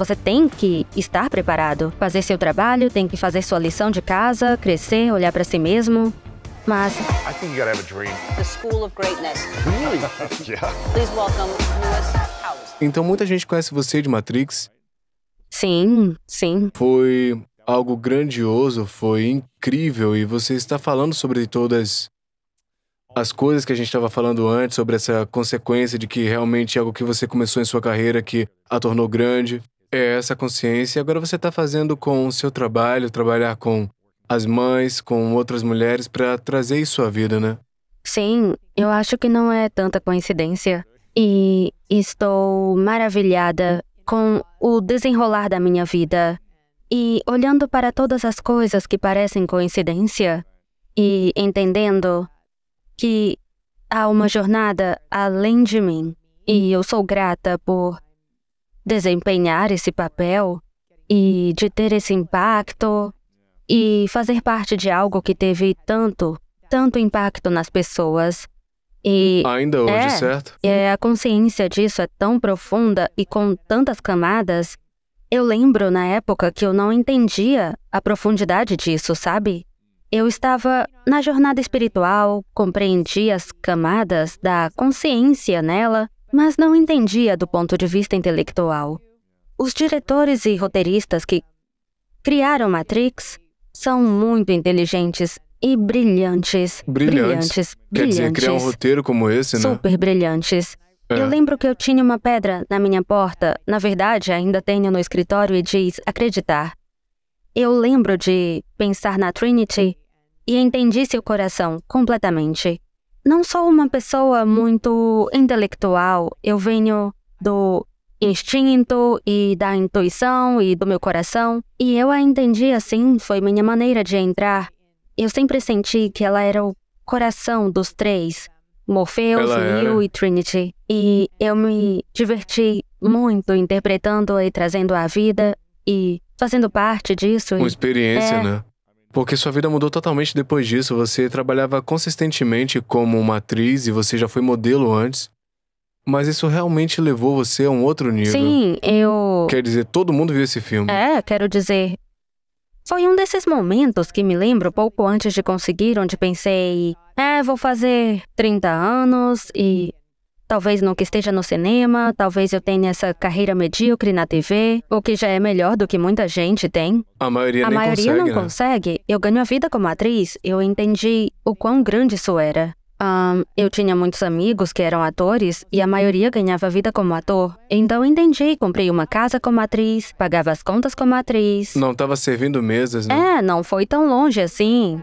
Você tem que estar preparado. Fazer seu trabalho, tem que fazer sua lição de casa, crescer, olhar pra si mesmo. Mas I think you gotta have a dream. The School of Greatness. Really? Yeah. Please welcome Lewis Howes. Então muita gente conhece você de Matrix. sim. Foi algo grandioso, foi incrível, e você está falando sobre todas as coisas que a gente estava falando antes, sobre essa consequência de que realmente é algo que você começou em sua carreira que a tornou grande. É essa consciência, e agora você está fazendo com o seu trabalho, trabalhar com as mães, com outras mulheres, para trazer isso à vida, né? Sim, eu acho que não é tanta coincidência. E estou maravilhada com o desenrolar da minha vida. E olhando para todas as coisas que parecem coincidência e entendendo que há uma jornada além de mim. E eu sou grata por desempenhar esse papel e de ter esse impacto e fazer parte de algo que teve tanto impacto nas pessoas. E Ainda hoje, certo? a consciência disso é tão profunda e com tantas camadas. Eu lembro na época que eu não entendia a profundidade disso, sabe? Eu estava na jornada espiritual, compreendi as camadas da consciência nela, mas não entendia do ponto de vista intelectual. Os diretores e roteiristas que criaram Matrix são muito inteligentes e brilhantes. Quer dizer, criar um roteiro como esse, né? Super brilhantes. Eu lembro que eu tinha uma pedra na minha porta, na verdade ainda tenho no escritório e diz acreditar. Eu lembro de pensar na Trinity e entendi seu coração completamente. Não sou uma pessoa muito intelectual, eu venho do instinto e da intuição e do meu coração, e eu a entendi assim, foi minha maneira de entrar. Eu sempre senti que ela era o coração dos três, Morpheus, Neo e Trinity. E eu me diverti muito interpretando e trazendo a vida e fazendo parte disso. Uma experiência, né? Porque sua vida mudou totalmente depois disso. Você trabalhava consistentemente como uma atriz e você já foi modelo antes. Mas isso realmente levou você a um outro nível. Sim, Quer dizer, todo mundo viu esse filme. Quero dizer... Foi um desses momentos que me lembro pouco antes de conseguir, onde pensei... vou fazer 30 anos e... Talvez nunca esteja no cinema, talvez eu tenha essa carreira medíocre na TV, o que já é melhor do que muita gente tem. A maioria nem maioria consegue, não consegue. Eu ganho a vida como atriz, eu entendi o quão grande isso era. Eu tinha muitos amigos que eram atores e a maioria ganhava vida como ator. Então entendi, comprei uma casa como atriz, pagava as contas como atriz. Não estava servindo mesas, né? Não foi tão longe assim.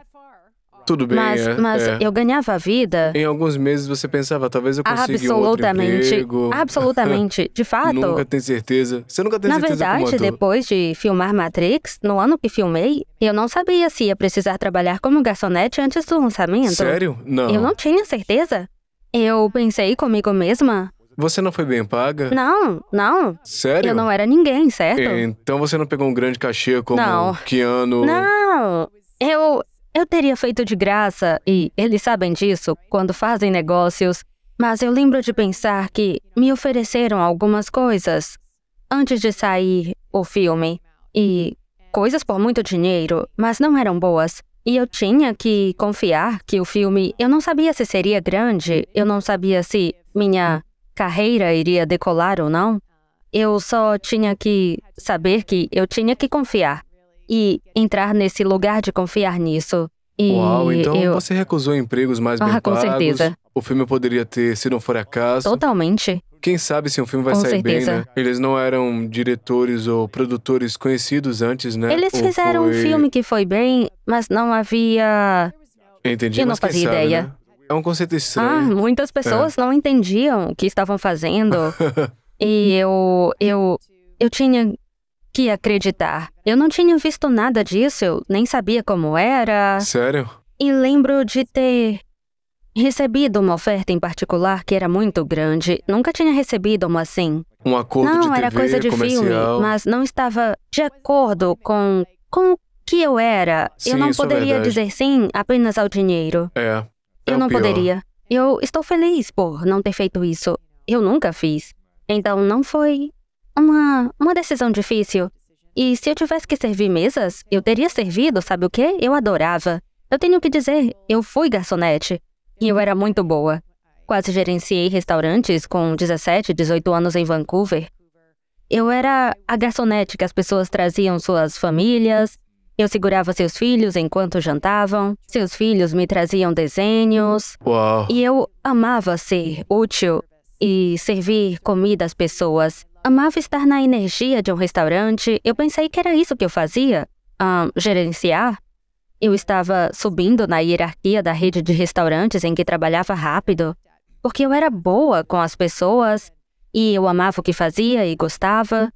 Tudo bem, mas eu ganhava a vida. Em alguns meses você pensava, talvez eu consiga um outro emprego. Absolutamente. De fato. Nunca tem certeza. Você nunca tem certeza como Na ator. verdade, depois de filmar Matrix, no ano que filmei, eu não sabia se ia precisar trabalhar como garçonete antes do lançamento. Sério? Não. Eu não tinha certeza. Eu pensei comigo mesma. Você não foi bem paga? Não. Sério? Eu não era ninguém, certo? Então você não pegou um grande cachê como Keanu? Não. Eu teria feito de graça, e eles sabem disso quando fazem negócios, mas eu lembro de pensar que me ofereceram algumas coisas antes de sair o filme, e coisas por muito dinheiro, mas não eram boas. E eu tinha que confiar que o filme, eu não sabia se seria grande, eu não sabia se minha carreira iria decolar ou não. Eu só tinha que saber que eu tinha que confiar. E entrar nesse lugar de confiar nisso. E Uau, então você recusou empregos mais bem pagos. Com certeza. O filme poderia ter, se não for acaso. Totalmente. Quem sabe se um filme vai sair bem, né? Eles não eram diretores ou produtores conhecidos antes, né? Eles fizeram um filme que foi bem, mas não havia... Entendi, eu não mas quem fazia sabe, ideia. Né? É um conceito estranho. Muitas pessoas não entendiam o que estavam fazendo. E eu tinha que acreditar. Eu não tinha visto nada disso, eu nem sabia como era. Sério? E lembro de ter recebido uma oferta em particular que era muito grande. Nunca tinha recebido uma assim. Um acordo de TV, era coisa de comercial. filme, mas não estava de acordo com o que eu era. Sim, eu não isso é poderia verdade. dizer sim apenas ao dinheiro. Eu não o pior. poderia. Eu estou feliz por não ter feito isso. Eu nunca fiz. Então não foi uma decisão difícil. E se eu tivesse que servir mesas, eu teria servido, sabe o quê? Eu adorava. Eu tenho que dizer, eu fui garçonete. E eu era muito boa. Quase gerenciei restaurantes com 17, 18 anos em Vancouver. Eu era a garçonete que as pessoas traziam suas famílias. Eu segurava seus filhos enquanto jantavam. Seus filhos me traziam desenhos. Uau. E eu amava ser útil e servir comida às pessoas. Amava estar na energia de um restaurante. Eu pensei que era isso que eu fazia. Gerenciar. Eu estava subindo na hierarquia da rede de restaurantes em que trabalhava rápido. Porque eu era boa com as pessoas. E eu amava o que fazia e gostava.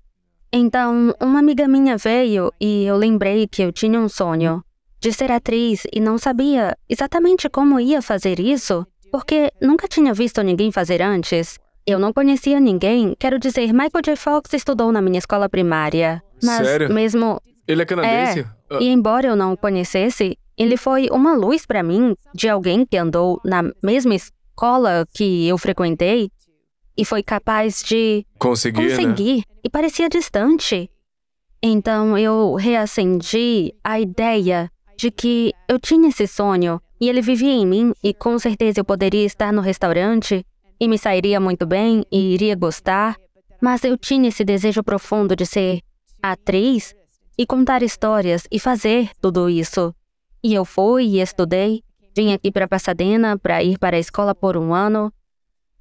Então, uma amiga minha veio e eu lembrei que eu tinha um sonho de ser atriz e não sabia exatamente como ia fazer isso, porque nunca tinha visto ninguém fazer antes. Eu não conhecia ninguém. Quero dizer, Michael J. Fox estudou na minha escola primária. Mas Sério? mesmo... Ele é canadense? E embora eu não o conhecesse, ele foi uma luz pra mim de alguém que andou na mesma escola que eu frequentei e foi capaz de conseguir. E parecia distante. Então eu reacendi a ideia de que eu tinha esse sonho e ele vivia em mim e com certeza eu poderia estar no restaurante e me sairia muito bem e iria gostar, mas eu tinha esse desejo profundo de ser atriz e contar histórias e fazer tudo isso. E eu fui e estudei, vim aqui para Pasadena para ir para a escola por um ano.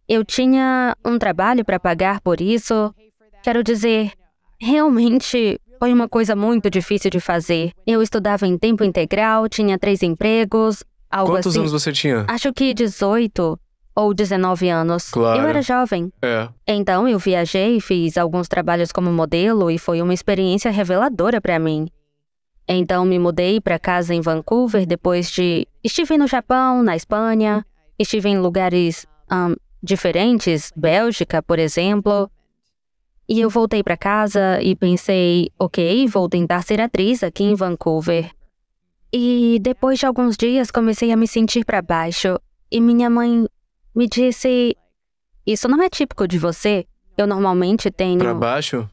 Eu tinha um trabalho para pagar por isso. Quero dizer, realmente foi uma coisa muito difícil de fazer. Eu estudava em tempo integral, tinha 3 empregos, algo Quantos assim. anos você tinha? Acho que 18 ou 19 anos. Claro. Eu era jovem. Então eu viajei, fiz alguns trabalhos como modelo e foi uma experiência reveladora para mim. Então me mudei para casa em Vancouver depois de... Estive no Japão, na Espanha, estive em lugares diferentes, Bélgica, por exemplo. E eu voltei para casa e pensei, ok, vou tentar ser atriz aqui em Vancouver. E depois de alguns dias comecei a me sentir para baixo. E minha mãe me disse, isso não é típico de você. Eu normalmente tenho... Pra baixo?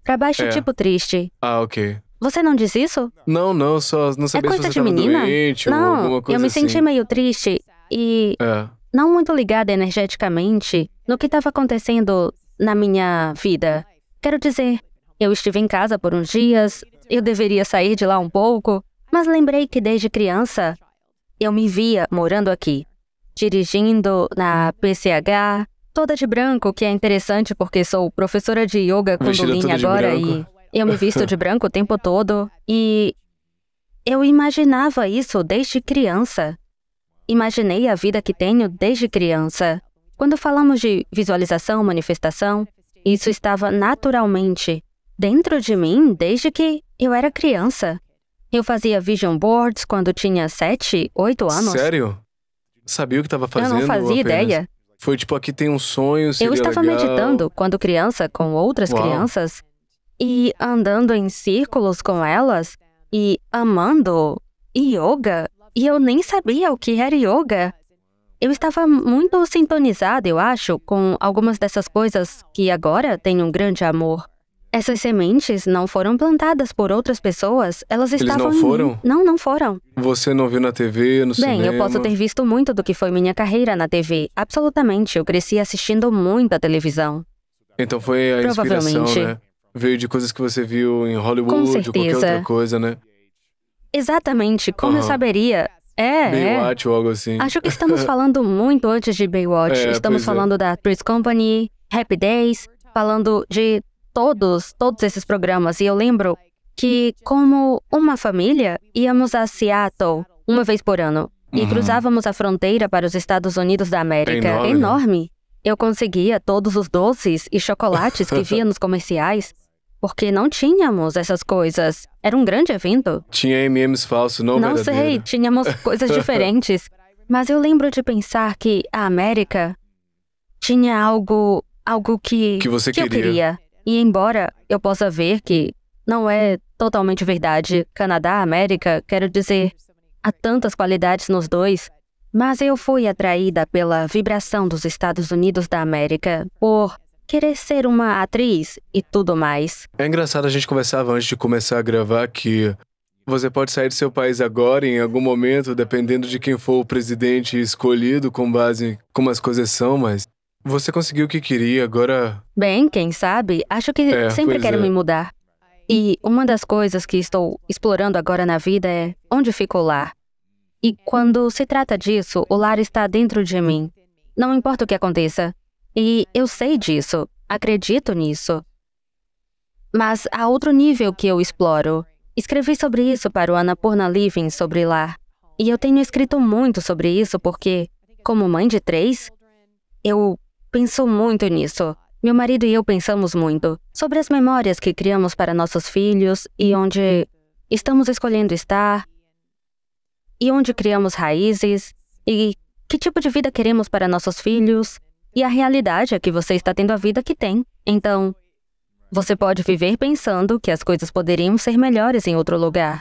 Pra baixo tipo triste. Ok. Você não diz isso? Não, só não sabia se coisa você de estava menina? doente ou Não, alguma coisa eu me assim. senti meio triste e não muito ligada energeticamente no que estava acontecendo na minha vida. Quero dizer, eu estive em casa por uns dias, eu deveria sair de lá um pouco, mas lembrei que desde criança eu me via morando aqui, dirigindo na PCH, toda de branco, que é interessante porque sou professora de yoga Kundalini agora e eu me visto de branco o tempo todo e eu imaginava isso desde criança. Imaginei a vida que tenho desde criança. Quando falamos de visualização, manifestação, isso estava naturalmente dentro de mim desde que eu era criança. Eu fazia vision boards quando tinha 7, 8 anos. Sério? Sabia o que estava fazendo? Eu não fazia ideia. Foi tipo, aqui tem um sonho, seria Eu estava legal. meditando quando criança com outras crianças e andando em círculos com elas e amando yoga. E eu nem sabia o que era yoga. Eu estava muito sintonizada, eu acho, com algumas dessas coisas que agora tenho um grande amor. Essas sementes não foram plantadas por outras pessoas, elas estavam Eles não foram? Não foram. Você não viu na TV, no cinema? Bem, eu posso ter visto muito do que foi minha carreira na TV. Absolutamente, eu cresci assistindo muita televisão. Então foi a inspiração, Provavelmente. né? Veio de coisas que você viu em Hollywood Com ou qualquer certeza. outra coisa, né? Exatamente, como eu saberia? Baywatch ou algo assim. Acho que estamos falando muito antes de Baywatch. Estamos falando da Three's Company, Happy Days, falando de todos esses programas. E eu lembro que, como uma família, íamos a Seattle uma vez por ano. E cruzávamos a fronteira para os Estados Unidos da América. É enorme, Enorme. Eu conseguia todos os doces e chocolates que via nos comerciais. Porque não tínhamos essas coisas. Era um grande evento. Tinha M&M's falso, não Não verdadeiro. sei, tínhamos coisas diferentes. Mas eu lembro de pensar que a América tinha algo que você eu queria. E embora eu possa ver que não é totalmente verdade, Canadá, América, quero dizer, há tantas qualidades nos dois, mas eu fui atraída pela vibração dos Estados Unidos da América, por querer ser uma atriz e tudo mais. É engraçado, a gente conversava antes de começar a gravar que você pode sair do seu país agora, em algum momento, dependendo de quem for o presidente escolhido, com base em como as coisas são, mas você conseguiu o que queria, agora... Bem, quem sabe, acho que sempre pois quero é. me mudar. E uma das coisas que estou explorando agora na vida é onde fica o lar. E quando se trata disso, o lar está dentro de mim. Não importa o que aconteça. E eu sei disso, acredito nisso. Mas há outro nível que eu exploro. Escrevi sobre isso para o Annapurna Living sobre lar. E eu tenho escrito muito sobre isso porque, como mãe de 3, eu penso muito nisso. Meu marido e eu pensamos muito sobre as memórias que criamos para nossos filhos e onde estamos escolhendo estar, e onde criamos raízes, e que tipo de vida queremos para nossos filhos, e a realidade é que você está tendo a vida que tem. Então, você pode viver pensando que as coisas poderiam ser melhores em outro lugar.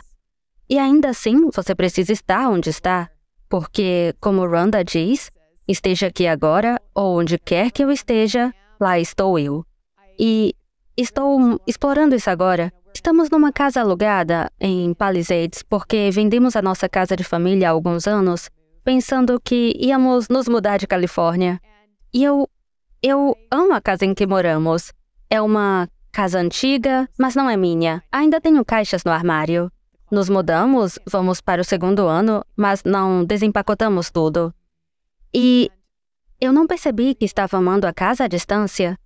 E ainda assim, você precisa estar onde está, porque, como Rhonda diz, esteja aqui agora, ou onde quer que eu esteja, lá estou eu. E estou explorando isso agora. Estamos numa casa alugada em Palisades porque vendemos a nossa casa de família há alguns anos, pensando que íamos nos mudar de Califórnia. E eu amo a casa em que moramos. É uma casa antiga, mas não é minha. Ainda tenho caixas no armário. Nos mudamos, vamos para o 2º ano, mas não desempacotamos tudo. E eu não percebi que estava amando a casa à distância.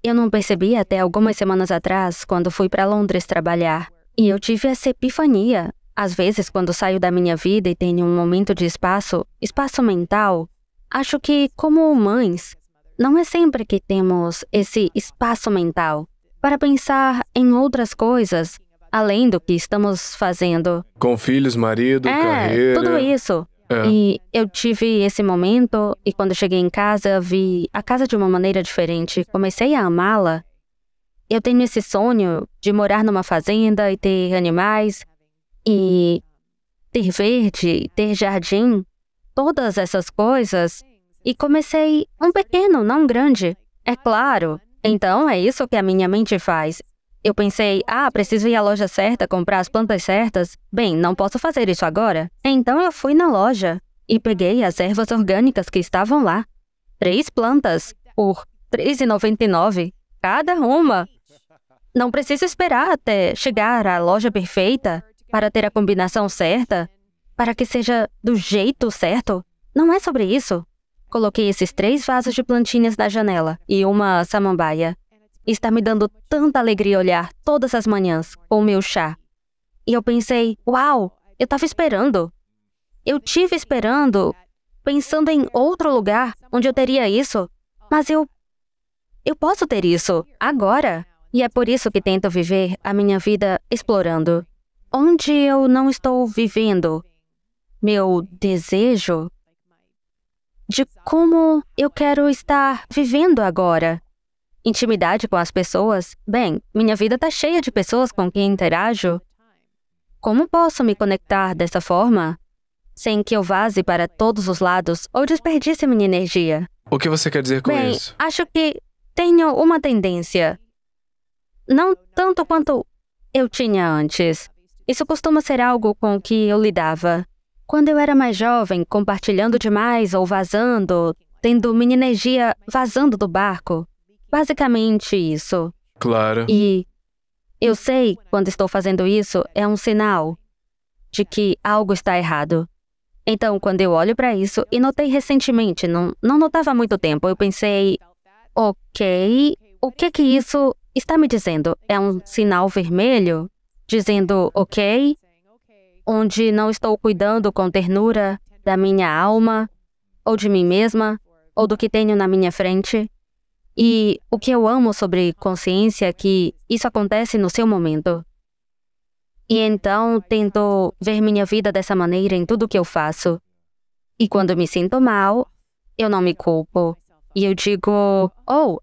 Eu não percebi até algumas semanas atrás, quando fui para Londres trabalhar. E eu tive essa epifania. Às vezes, quando saio da minha vida e tenho um momento de espaço mental, acho que, como mães, não é sempre que temos esse espaço mental para pensar em outras coisas, além do que estamos fazendo. Com filhos, marido, carreira... tudo isso. E eu tive esse momento, e quando cheguei em casa, vi a casa de uma maneira diferente. Comecei a amá-la. Eu tenho esse sonho de morar numa fazenda e ter animais, e ter verde, ter jardim, todas essas coisas. E comecei um pequeno, não grande. É claro. Então, é isso que a minha mente faz. Eu pensei, preciso ir à loja certa, comprar as plantas certas. Bem, não posso fazer isso agora. Então eu fui na loja e peguei as ervas orgânicas que estavam lá. 3 plantas por R$ 3,99 cada uma. Não preciso esperar até chegar à loja perfeita para ter a combinação certa, para que seja do jeito certo. Não é sobre isso. Coloquei esses 3 vasos de plantinhas na janela e uma samambaia. Está me dando tanta alegria olhar todas as manhãs com o meu chá. E eu pensei, uau, eu estava esperando. Eu tive esperando, pensando em outro lugar onde eu teria isso. Mas eu posso ter isso agora. E é por isso que tento viver a minha vida explorando. Onde eu não estou vivendo meu desejo de como eu quero estar vivendo agora. Intimidade com as pessoas? Bem, minha vida está cheia de pessoas com quem interajo. Como posso me conectar dessa forma, sem que eu vaze para todos os lados ou desperdice minha energia? O que você quer dizer com Bem, isso? acho que tenho uma tendência. Não tanto quanto eu tinha antes. Isso costuma ser algo com o que eu lidava. Quando eu era mais jovem, compartilhando demais ou vazando, tendo minha energia vazando do barco. Basicamente isso. Claro. E eu sei, quando estou fazendo isso, é um sinal de que algo está errado. Então, quando eu olho para isso, e notei recentemente, não notava há muito tempo, eu pensei, ok, o que isso está me dizendo? É um sinal vermelho? Dizendo, ok, onde não estou cuidando com ternura da minha alma, ou de mim mesma, ou do que tenho na minha frente? E o que eu amo sobre consciência é que isso acontece no seu momento. E então, tento ver minha vida dessa maneira em tudo que eu faço. E quando me sinto mal, eu não me culpo. E eu digo,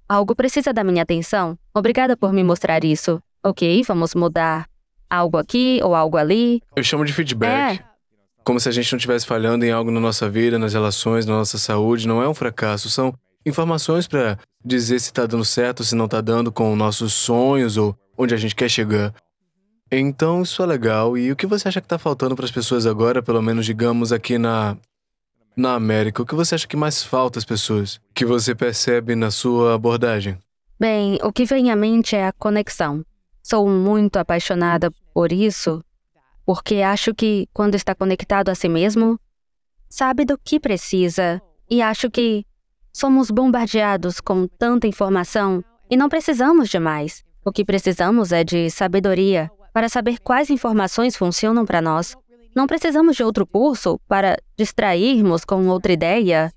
algo precisa da minha atenção. Obrigada por me mostrar isso. Ok, vamos mudar algo aqui ou algo ali. Eu chamo de feedback. Como se a gente não estivesse falhando em algo na nossa vida, nas relações, na nossa saúde. Não é um fracasso, são informações para dizer se está dando certo, se não está dando com nossos sonhos ou onde a gente quer chegar. Então, isso é legal. E o que você acha que está faltando para as pessoas agora, pelo menos, digamos, aqui na América? O que você acha que mais falta às pessoas? Que você percebe na sua abordagem? Bem, o que vem à mente é a conexão. Sou muito apaixonada por isso, porque acho que, quando está conectado a si mesmo, sabe do que precisa. E acho que somos bombardeados com tanta informação e não precisamos de mais. O que precisamos é de sabedoria para saber quais informações funcionam para nós. Não precisamos de outro curso para distrairmos com outra ideia.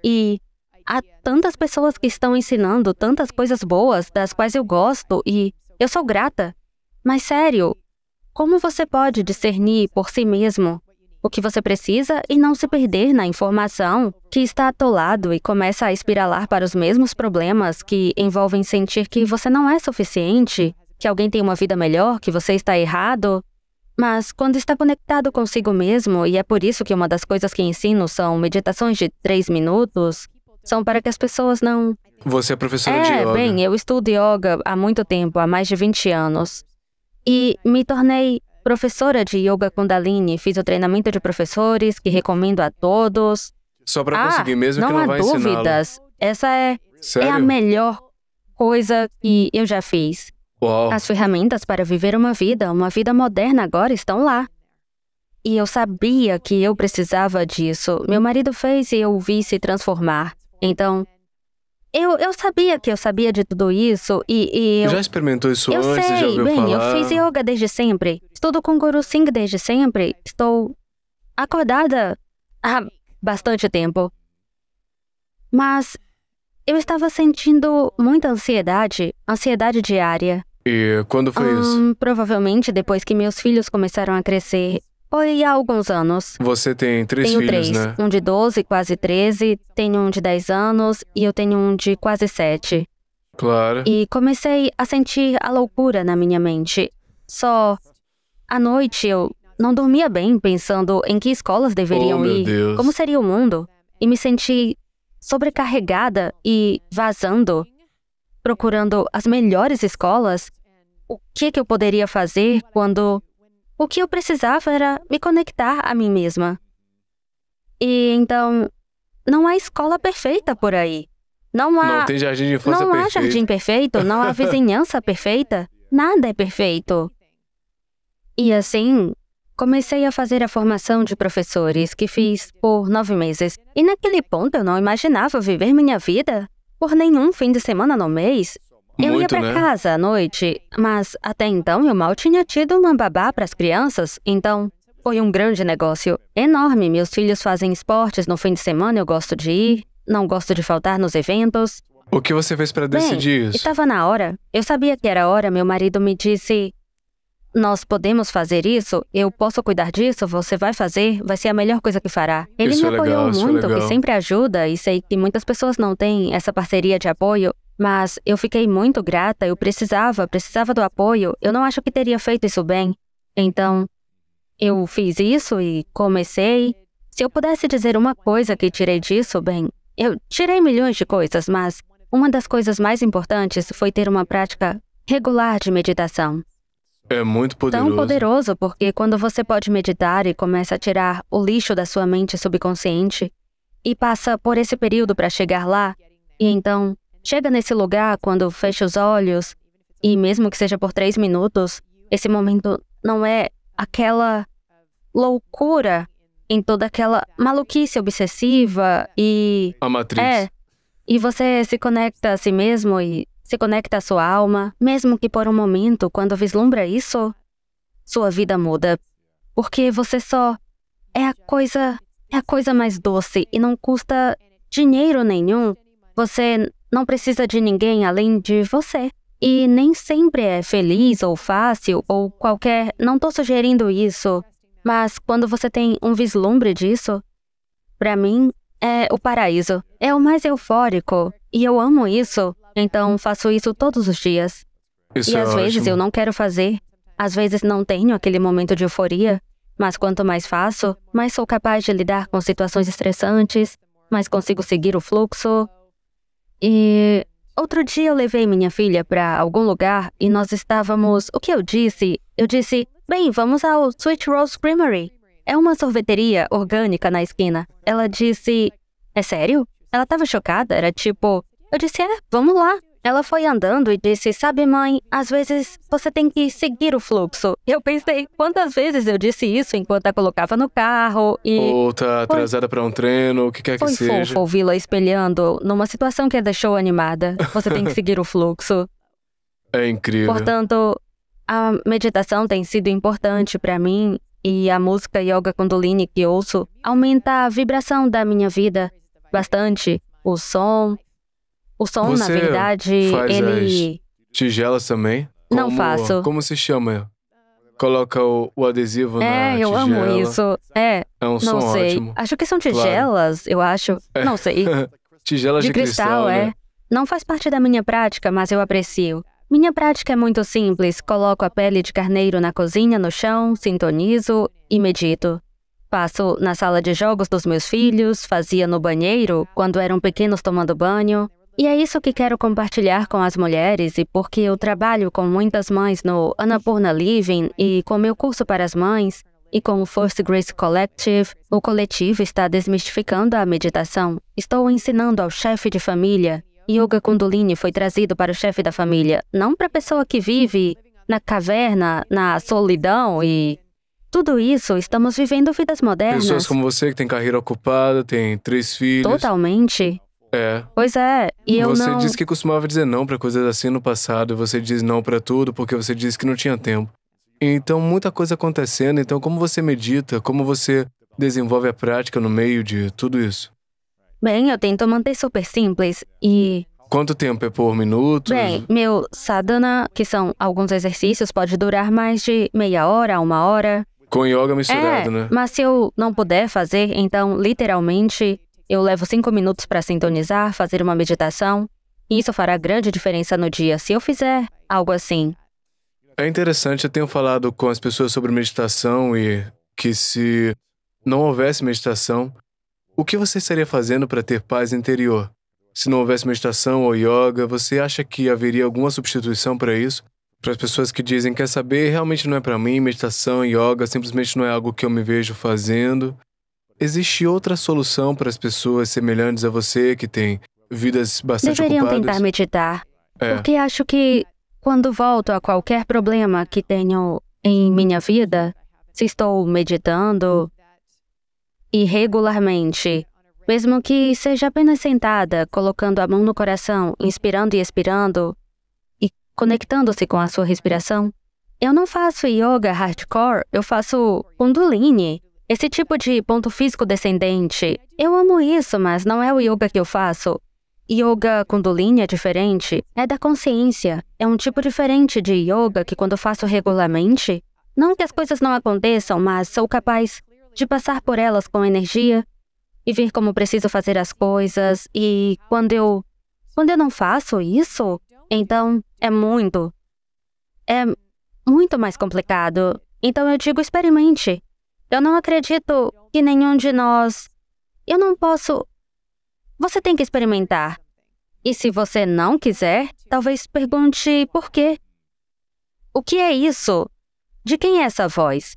E há tantas pessoas que estão ensinando tantas coisas boas, das quais eu gosto e eu sou grata. Mas sério, como você pode discernir por si mesmo o que você precisa e não se perder na informação que está atolado e começa a espiralar para os mesmos problemas que envolvem sentir que você não é suficiente, que alguém tem uma vida melhor, que você está errado? Mas quando está conectado consigo mesmo, e é por isso que uma das coisas que ensino são meditações de 3 minutos, são para que as pessoas não... Você é professora de yoga. Bem, eu estudo yoga há muito tempo, há mais de 20 anos. E me tornei professora de Yoga Kundalini, fiz o treinamento de professores, que recomendo a todos. Só para conseguir mesmo que não vai ensiná-lo. Não há dúvidas. Essa é a Sério? melhor coisa que eu já fiz. Uau. As ferramentas para viver uma vida moderna agora estão lá. E eu sabia que eu precisava disso. Meu marido fez e eu o vi se transformar. Então, eu sabia que eu sabia de tudo isso e eu... Já experimentou isso Eu antes? Já sei, ouviu bem, falar? eu fiz yoga desde sempre. Estudo com Guru Singh desde sempre. Estou acordada há bastante tempo. Mas eu estava sentindo muita ansiedade diária. E quando foi isso? Provavelmente depois que meus filhos começaram a crescer. Foi há alguns anos. Você tem 3 Tenho filhos, 3, né? um de 12, quase 13, tenho um de 10 anos e eu tenho um de quase 7. Claro. E comecei a sentir a loucura na minha mente. Só à noite eu não dormia bem pensando em que escolas deveriam meu ir, Deus. como seria o mundo. E me senti sobrecarregada e vazando, procurando as melhores escolas. O que eu poderia fazer quando... O que eu precisava era me conectar a mim mesma. E então, não há escola perfeita por aí. Não tem jardim de infância Não há perfeito. jardim perfeito, não há vizinhança perfeita. Nada é perfeito. E assim, comecei a fazer a formação de professores, que fiz por 9 meses. E naquele ponto eu não imaginava viver minha vida por nenhum fim de semana no mês. Eu ia Muito, pra né? casa à noite, mas até então eu mal tinha tido uma babá para as crianças, então foi um grande negócio, enorme. Meus filhos fazem esportes no fim de semana, eu gosto de ir, não gosto de faltar nos eventos. O que você fez para decidir isso? Estava na hora, eu sabia que era hora, meu marido me disse, nós podemos fazer isso, eu posso cuidar disso, você vai fazer, vai ser a melhor coisa que fará. Ele Isso me é apoiou legal, isso é muito, legal. que sempre ajuda, e sei que muitas pessoas não têm essa parceria de apoio. Mas eu fiquei muito grata, eu precisava do apoio. Eu não acho que teria feito isso bem. Então, eu fiz isso e comecei. Se eu pudesse dizer uma coisa que tirei disso, bem, eu tirei milhões de coisas, mas uma das coisas mais importantes foi ter uma prática regular de meditação. É muito poderoso. Tão poderoso, porque quando você pode meditar e começa a tirar o lixo da sua mente subconsciente e passa por esse período para chegar lá, e então... Chega nesse lugar quando fecha os olhos, e mesmo que seja por 3 minutos, esse momento não é aquela loucura em toda aquela maluquice obsessiva e... A Matrix. E você se conecta a si mesmo e se conecta à sua alma, mesmo que por um momento, quando vislumbra isso, sua vida muda. Porque você só é a coisa mais doce e não custa dinheiro nenhum. Você não precisa de ninguém além de você. E nem sempre é feliz ou fácil ou qualquer... Não tô sugerindo isso, mas quando você tem um vislumbre disso, pra mim, é o paraíso. É o mais eufórico. E eu amo isso, então faço isso todos os dias. Isso E é às vezes ótimo. eu não quero fazer. Às vezes não tenho aquele momento de euforia. Mas quanto mais faço, mais sou capaz de lidar com situações estressantes, mais consigo seguir o fluxo. E outro dia eu levei minha filha para algum lugar e nós estávamos... O que eu disse? Eu disse, bem, vamos ao Sweet Rose Creamery. É uma sorveteria orgânica na esquina. Ela disse, é sério? Ela estava chocada, era tipo... Eu disse, vamos lá. Ela foi andando e disse, sabe mãe, às vezes você tem que seguir o fluxo. Eu pensei, quantas vezes eu disse isso enquanto a colocava no carro e... Ou tá atrasada para um treino, o que quer que Foi seja. fofo ouvi-la espelhando numa situação que a deixou animada. Você tem que seguir o fluxo. É incrível. Portanto, a meditação tem sido importante para mim e a música Yoga Kundalini que ouço aumenta a vibração da minha vida bastante. O som, na Você verdade, faz ele... tigelas também? Não faço. Como se chama? Coloca o adesivo na eu tigela. amo isso. É um som Não sei. ótimo. Acho que são tigelas, eu acho. Não sei. Tigelas de cristal, né? Não faz parte da minha prática, mas eu aprecio. Minha prática é muito simples. Coloco a pele de carneiro na cozinha, no chão, sintonizo e medito. Faço na sala de jogos dos meus filhos, fazia no banheiro, quando eram pequenos tomando banho. E é isso que quero compartilhar com as mulheres e porque eu trabalho com muitas mães no Annapurna Living e com meu curso para as mães e com o First Grace Collective, o coletivo está desmistificando a meditação. Estou ensinando ao chefe de família. Yoga Kundalini foi trazido para o chefe da família, não para a pessoa que vive na caverna, na solidão e... Tudo isso, estamos vivendo vidas modernas. Pessoas como você que tem carreira ocupada, tem 3 filhos. Totalmente. Pois é, e eu Você não... disse que costumava dizer não para coisas assim no passado. Você diz não para tudo porque você disse que não tinha tempo. Então, muita coisa acontecendo. Então, como você medita? Como você desenvolve a prática no meio de tudo isso? Bem, eu tento manter super simples e... Quanto tempo é por minutos? Bem, meu sadhana, que são alguns exercícios, pode durar mais de meia hora a 1 hora. Com yoga misturado, né? Mas se eu não puder fazer, então, literalmente, eu levo 5 minutos para sintonizar, fazer uma meditação. E isso fará grande diferença no dia, se eu fizer algo assim. É interessante, eu tenho falado com as pessoas sobre meditação e que se não houvesse meditação, o que você estaria fazendo para ter paz interior? Se não houvesse meditação ou yoga, você acha que haveria alguma substituição para isso? Para as pessoas que dizem, quer saber, realmente não é para mim, meditação, yoga, simplesmente não é algo que eu me vejo fazendo. Existe outra solução para as pessoas semelhantes a você, que têm vidas bastante Deveriam ocupadas? tentar meditar, porque acho que quando volto a qualquer problema que tenho em minha vida, se estou meditando e regularmente, mesmo que seja apenas sentada, colocando a mão no coração, inspirando e expirando, conectando-se com a sua respiração. Eu não faço yoga hardcore, eu faço Kundalini, esse tipo de ponto físico descendente. Eu amo isso, mas não é o yoga que eu faço. Yoga Kundalini é diferente, é da consciência. É um tipo diferente de yoga que quando faço regularmente, não que as coisas não aconteçam, mas sou capaz de passar por elas com energia e ver como preciso fazer as coisas. E quando eu não faço isso, então é muito mais complicado. Então eu digo, experimente. Eu não acredito que nenhum de nós... Eu não posso... Você tem que experimentar. E se você não quiser, talvez pergunte por quê. O que é isso? De quem é essa voz?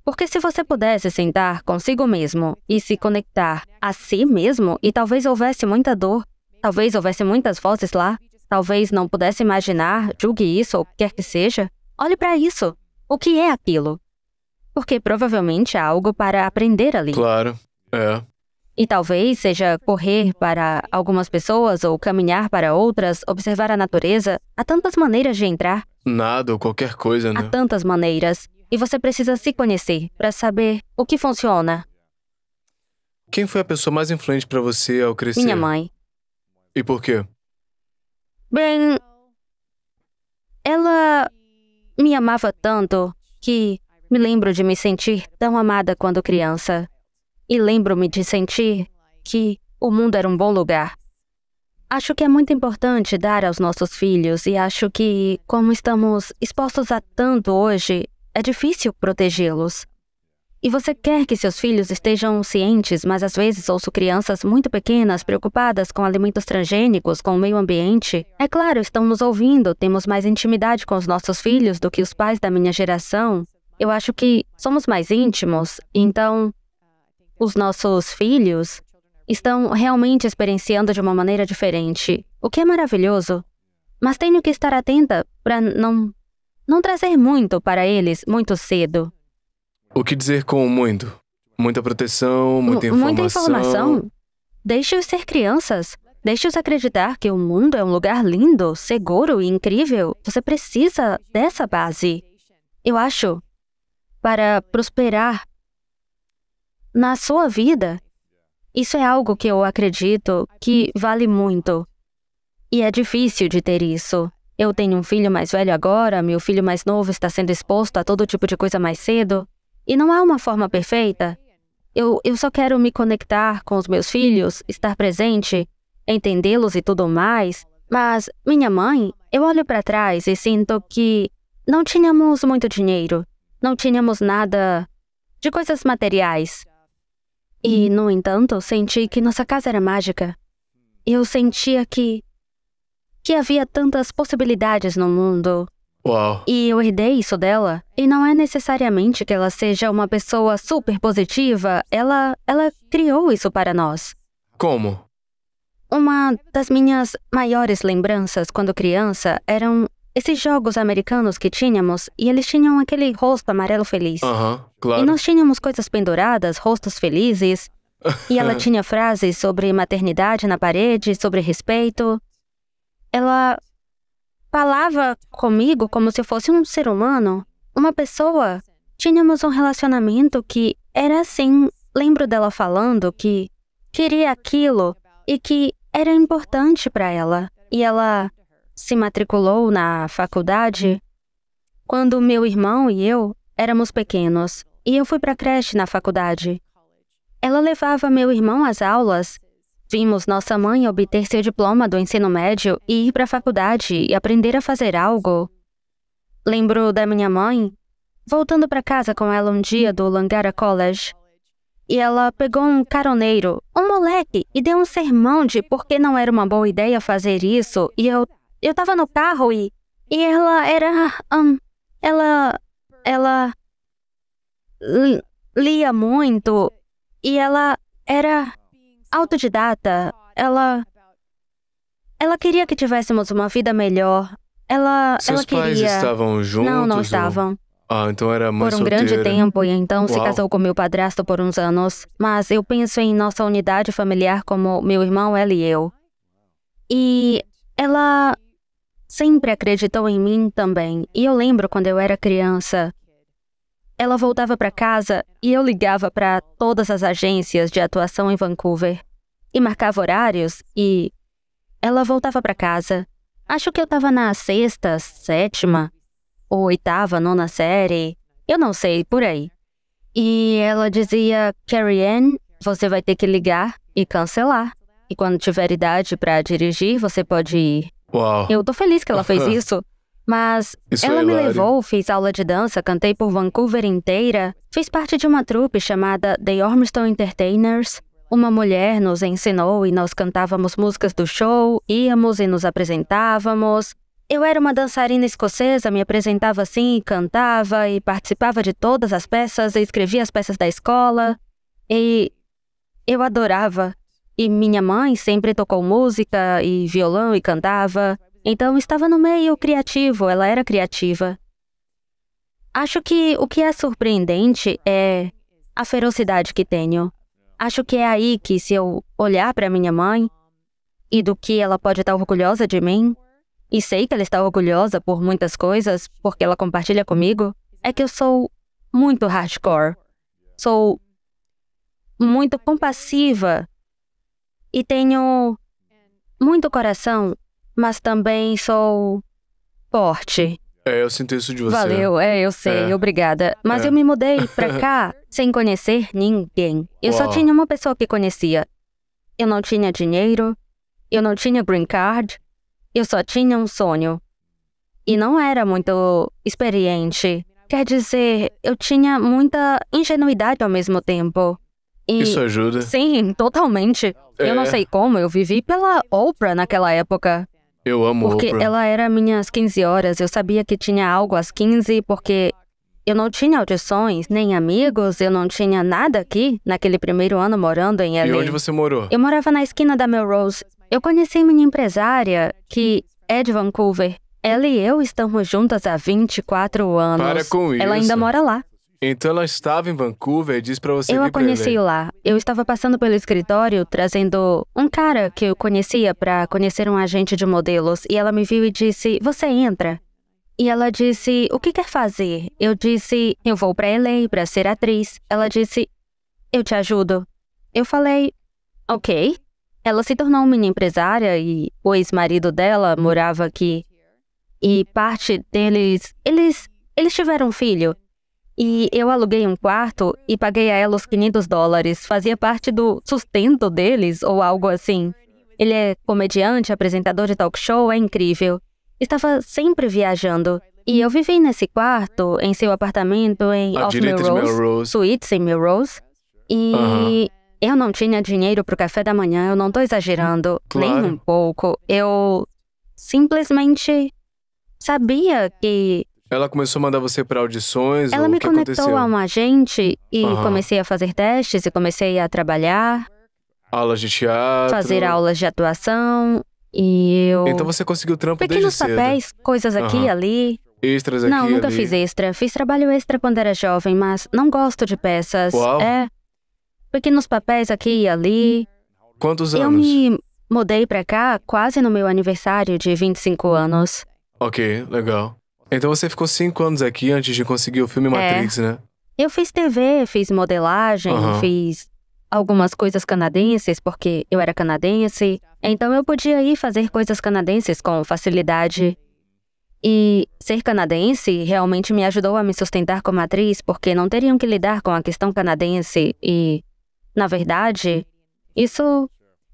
Porque se você pudesse sentar consigo mesmo e se conectar a si mesmo, e talvez houvesse muita dor, talvez houvesse muitas vozes lá, talvez não pudesse imaginar, julgue isso ou o que quer que seja, olhe para isso. O que é aquilo? Porque provavelmente há algo para aprender ali. Claro, é. E talvez seja correr para algumas pessoas ou caminhar para outras, observar a natureza. Há tantas maneiras de entrar. Nada ou qualquer coisa, né? Há tantas maneiras. E você precisa se conhecer para saber o que funciona. Quem foi a pessoa mais influente para você ao crescer? Minha mãe. E por quê? Bem, ela me amava tanto que me lembro de me sentir tão amada quando criança. E lembro-me de sentir que o mundo era um bom lugar. Acho que é muito importante dar aos nossos filhos e acho que, como estamos expostos a tanto hoje, é difícil protegê-los. E você quer que seus filhos estejam cientes, mas às vezes ouço crianças muito pequenas, preocupadas com alimentos transgênicos, com o meio ambiente. É claro, estão nos ouvindo, temos mais intimidade com os nossos filhos do que os pais da minha geração. Eu acho que somos mais íntimos, então os nossos filhos estão realmente experienciando de uma maneira diferente, o que é maravilhoso. Mas tenho que estar atenta para não trazer muito para eles muito cedo. O que dizer com muito? Muita proteção, muita informação? Muita informação? Deixe-os ser crianças. Deixe-os acreditar que o mundo é um lugar lindo, seguro e incrível. Você precisa dessa base. Eu acho, para prosperar na sua vida, isso é algo que eu acredito que vale muito. E é difícil de ter isso. Eu tenho um filho mais velho agora, meu filho mais novo está sendo exposto a todo tipo de coisa mais cedo. E não há uma forma perfeita. Eu só quero me conectar com os meus filhos, estar presente, entendê-los e tudo mais. Mas minha mãe, eu olho para trás e sinto que não tínhamos muito dinheiro. Não tínhamos nada de coisas materiais. E, no entanto, senti que nossa casa era mágica. Eu sentia que havia tantas possibilidades no mundo. Uau. E eu herdei isso dela. E não é necessariamente que ela seja uma pessoa super positiva. Ela criou isso para nós. Como? Uma das minhas maiores lembranças quando criança eram esses jogos americanos que tínhamos. E eles tinham aquele rosto amarelo feliz. Claro. E nós tínhamos coisas penduradas, rostos felizes. E ela tinha frases sobre maternidade na parede, sobre respeito. Ela falava comigo como se eu fosse um ser humano, uma pessoa. Tínhamos um relacionamento que era assim. Lembro dela falando que queria aquilo e que era importante para ela. E ela se matriculou na faculdade quando meu irmão e eu éramos pequenos. E eu fui para a creche na faculdade. Ela levava meu irmão às aulas. Vimos nossa mãe obter seu diploma do ensino médio e ir para a faculdade e aprender a fazer algo. Lembro da minha mãe voltando para casa com ela um dia do Langara College. E ela pegou um caroneiro, um moleque, e deu um sermão de por que não era uma boa ideia fazer isso. E eu tava no carro e ela era... Ela lia muito e ela era autodidata. Ela queria que tivéssemos uma vida melhor. Seus ela queria... pais estavam juntos? Não estavam. Então era mãe por um solteira. grande tempo e então se Uau. casou com meu padrasto por uns anos. Mas eu penso em nossa unidade familiar como meu irmão, ela e eu. E ela sempre acreditou em mim também. E eu lembro quando eu era criança, ela voltava para casa e eu ligava para todas as agências de atuação em Vancouver e marcava horários e ela voltava para casa. Acho que eu estava na 6ª, 7ª, ou 8ª, 9ª série, eu não sei, por aí. E ela dizia, Carrie Ann, você vai ter que ligar e cancelar. E quando tiver idade para dirigir, você pode ir. Uau. Eu tô feliz que ela fez isso. Mas Isso ela é me hilário. levou, fiz aula de dança, cantei por Vancouver inteira. Fiz parte de uma trupe chamada The Ormiston Entertainers. Uma mulher nos ensinou e nós cantávamos músicas do show, íamos e nos apresentávamos. Eu era uma dançarina escocesa, me apresentava assim, cantava e participava de todas as peças e escrevia as peças da escola. E eu adorava. E minha mãe sempre tocou música e violão e cantava. Então estava no meio criativo, ela era criativa. Acho que o que é surpreendente é a ferocidade que tenho. Acho que é aí que, se eu olhar para minha mãe e do que ela pode estar orgulhosa de mim, e sei que ela está orgulhosa por muitas coisas, porque ela compartilha comigo, é que eu sou muito hardcore. Sou muito compassiva e tenho muito coração, mas também sou forte. Eu sinto isso de você. Valeu, eu sei, obrigada. Mas eu me mudei pra cá sem conhecer ninguém. Eu só Uau. tinha uma pessoa que conhecia. Eu não tinha dinheiro, eu não tinha green card, eu só tinha um sonho. E não era muito experiente. Quer dizer, eu tinha muita ingenuidade ao mesmo tempo. E, Isso ajuda. sim, totalmente. Eu não sei como, eu vivi pela Oprah naquela época. Eu amo Porque Oprah. ela era minhas 15 horas, eu sabia que tinha algo às 15, porque eu não tinha audições, nem amigos, eu não tinha nada aqui, naquele primeiro ano morando em E LA. onde você morou? Eu morava na esquina da Melrose. Eu conheci minha empresária, que é de Vancouver. Ela e eu estamos juntas há 24 anos. Para com Ela isso. ainda mora lá. Então ela estava em Vancouver e disse pra você Eu vir a pra conheci LA. lá. Eu estava passando pelo escritório, trazendo um cara que eu conhecia para conhecer um agente de modelos. E ela me viu e disse, você entra. E ela disse, o que quer fazer? Eu disse, eu vou pra LA para ser atriz. Ela disse, eu te ajudo. Eu falei, ok. Ela se tornou minha empresária e o ex-marido dela morava aqui. E parte deles, eles tiveram um filho. E eu aluguei um quarto e paguei a ela os $500. Fazia parte do sustento deles ou algo assim. Ele é comediante, apresentador de talk show, é incrível. Estava sempre viajando. E eu vivi nesse quarto, em seu apartamento em À Off direita de Melrose, Melrose. Suites em Melrose. E eu não tinha dinheiro pro café da manhã, eu não tô exagerando, nem Claro. um pouco. Eu simplesmente sabia que Ela começou a mandar você pra audições ela ou me o que conectou aconteceu? a um agente e Aham. comecei a fazer testes e comecei a trabalhar, Aulas de teatro. fazer aulas de atuação e eu... Então você conseguiu trampo Pequenos desde cedo. papéis, coisas aqui e Aham. ali. Extras aqui Não, e nunca ali. fiz extra. Fiz trabalho extra quando era jovem, mas não gosto de peças. Uau. É. Pequenos papéis aqui e ali. Quantos Eu anos? me mudei pra cá quase no meu aniversário de 25 anos. Ok, legal. Então você ficou 5 anos aqui antes de conseguir o filme Matrix, né? Eu fiz TV, fiz modelagem, Aham. fiz algumas coisas canadenses, porque eu era canadense. Então eu podia ir fazer coisas canadenses com facilidade. E ser canadense realmente me ajudou a me sustentar como atriz, porque não teriam que lidar com a questão canadense. E, na verdade, isso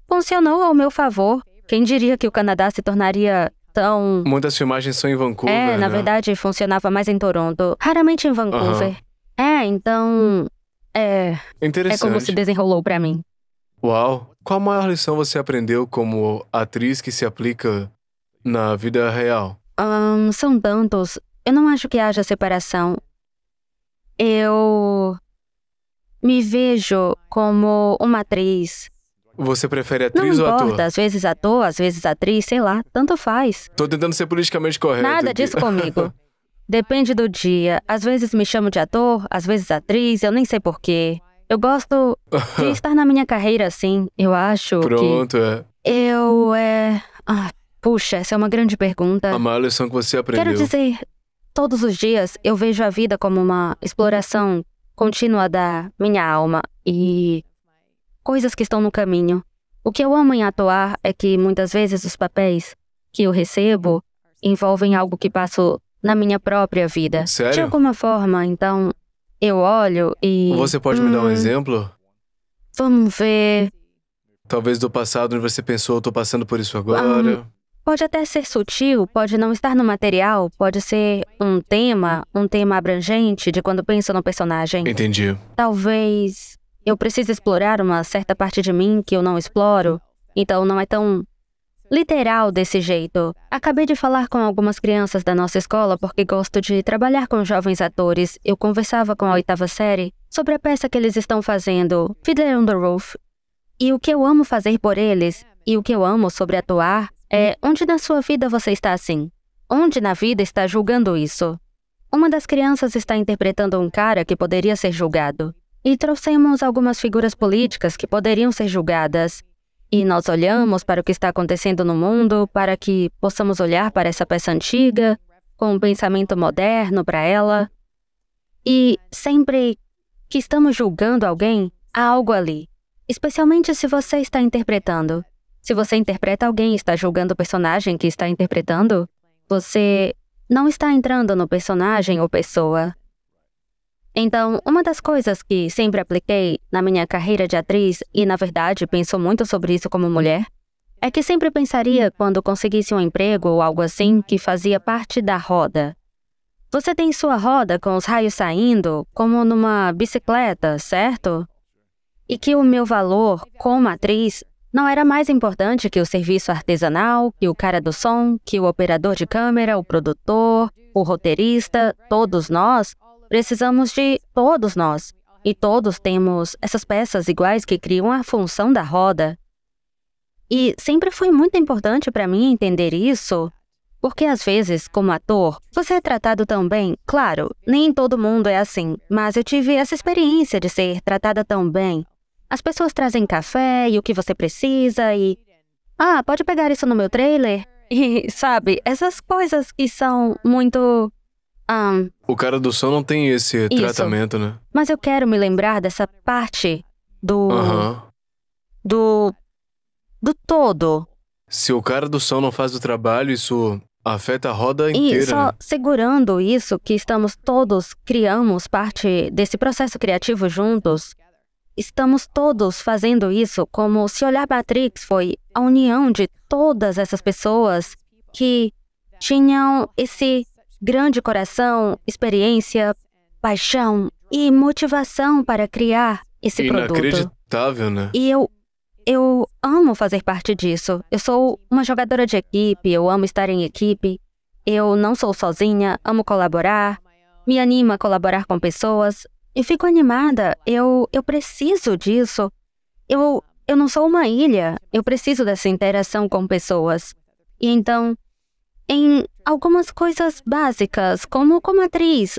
funcionou ao meu favor. Quem diria que o Canadá se tornaria tão... Muitas filmagens são em Vancouver, na né? verdade, funcionava mais em Toronto, raramente em Vancouver. Então, é Interessante. como se desenrolou pra mim. Uau. Qual a maior lição você aprendeu como atriz que se aplica na vida real? São tantos. Eu não acho que haja separação. Eu me vejo como uma atriz. Você prefere Não atriz ou importa, ator? às vezes ator, às vezes atriz, sei lá, tanto faz. Tô tentando ser politicamente correto Nada aqui. disso comigo. Depende do dia. Às vezes me chamo de ator, às vezes atriz, eu nem sei porquê. Eu gosto de estar na minha carreira assim. Eu acho Pronto, é. que eu puxa, essa é uma grande pergunta. A maior lição que você aprendeu. Quero dizer, todos os dias eu vejo a vida como uma exploração contínua da minha alma e coisas que estão no caminho. O que eu amo em atuar é que muitas vezes os papéis que eu recebo envolvem algo que passo na minha própria vida. Sério? De alguma forma, então eu olho e... Você pode me dar um exemplo? Vamos ver... Talvez do passado onde você pensou, eu tô passando por isso agora. Pode até ser sutil, pode não estar no material, pode ser um tema abrangente de quando penso no personagem. Entendi. Talvez eu precise explorar uma certa parte de mim que eu não exploro, então não é tão literal desse jeito. Acabei de falar com algumas crianças da nossa escola porque gosto de trabalhar com jovens atores. Eu conversava com a 8ª série sobre a peça que eles estão fazendo, Fiddler on the Roof. E o que eu amo fazer por eles, e o que eu amo sobre atuar, é onde na sua vida você está assim? Onde na vida está julgando isso? Uma das crianças está interpretando um cara que poderia ser julgado. E trouxemos algumas figuras políticas que poderiam ser julgadas. E nós olhamos para o que está acontecendo no mundo, para que possamos olhar para essa peça antiga, com um pensamento moderno para ela. E sempre que estamos julgando alguém, há algo ali. Especialmente se você está interpretando. Se você interpreta alguém e está julgando o personagem que está interpretando, você não está entrando no personagem ou pessoa. Então, uma das coisas que sempre apliquei na minha carreira de atriz, e na verdade penso muito sobre isso como mulher, é que sempre pensaria quando conseguisse um emprego ou algo assim que fazia parte da roda. você tem sua roda com os raios saindo, como numa bicicleta, certo? E que o meu valor como atriz não era mais importante que o serviço artesanal, que o cara do som, que o operador de câmera, o produtor, o roteirista, todos nós precisamos de todos nós. E todos temos essas peças iguais que criam a função da roda. E sempre foi muito importante para mim entender isso, porque às vezes, como ator, você é tratado tão bem. Claro, nem todo mundo é assim, mas eu tive essa experiência de ser tratada tão bem. As pessoas trazem café e o que você precisa e... Ah, pode pegar isso no meu trailer? E, sabe, essas coisas que são muito... O cara do som não tem esse tratamento, né? Mas eu quero me lembrar dessa parte do todo. Se o cara do som não faz o trabalho, isso afeta a roda inteira. E só né? segurando isso, que estamos todos, criamos parte desse processo criativo juntos. Estamos todos fazendo isso, como se olhar Matrix foi a união de todas essas pessoas que tinham esse grande coração, experiência, paixão e motivação para criar esse produto. Inacreditável, né? E eu amo fazer parte disso. Eu sou uma jogadora de equipe, eu amo estar em equipe. Eu não sou sozinha, amo colaborar, me anima a colaborar com pessoas. Eu fico animada, eu preciso disso. Eu não sou uma ilha, eu preciso dessa interação com pessoas. E então, em algumas coisas básicas, como atriz,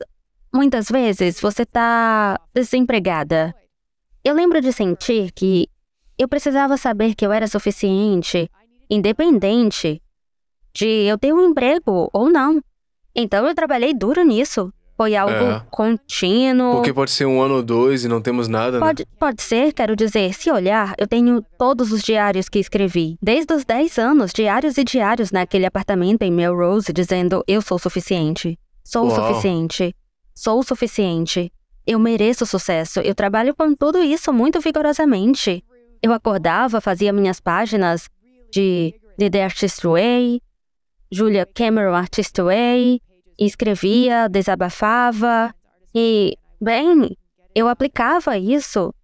muitas vezes você está desempregada. Eu lembro de sentir que eu precisava saber que eu era suficiente, independente de eu ter um emprego ou não. Então eu trabalhei duro nisso. Foi algo contínuo. Porque pode ser 1 ano ou 2 e não temos nada, né? Pode ser, quero dizer, se olhar, eu tenho todos os diários que escrevi. Desde os 10 anos, diários e diários naquele apartamento em Melrose, dizendo, eu sou suficiente. Sou suficiente. Sou suficiente. Eu mereço sucesso. Eu trabalho com tudo isso muito vigorosamente. Eu acordava, fazia minhas páginas de The Artist Way, Julia Cameron Artist Way, e escrevia, desabafava e, bem, eu aplicava isso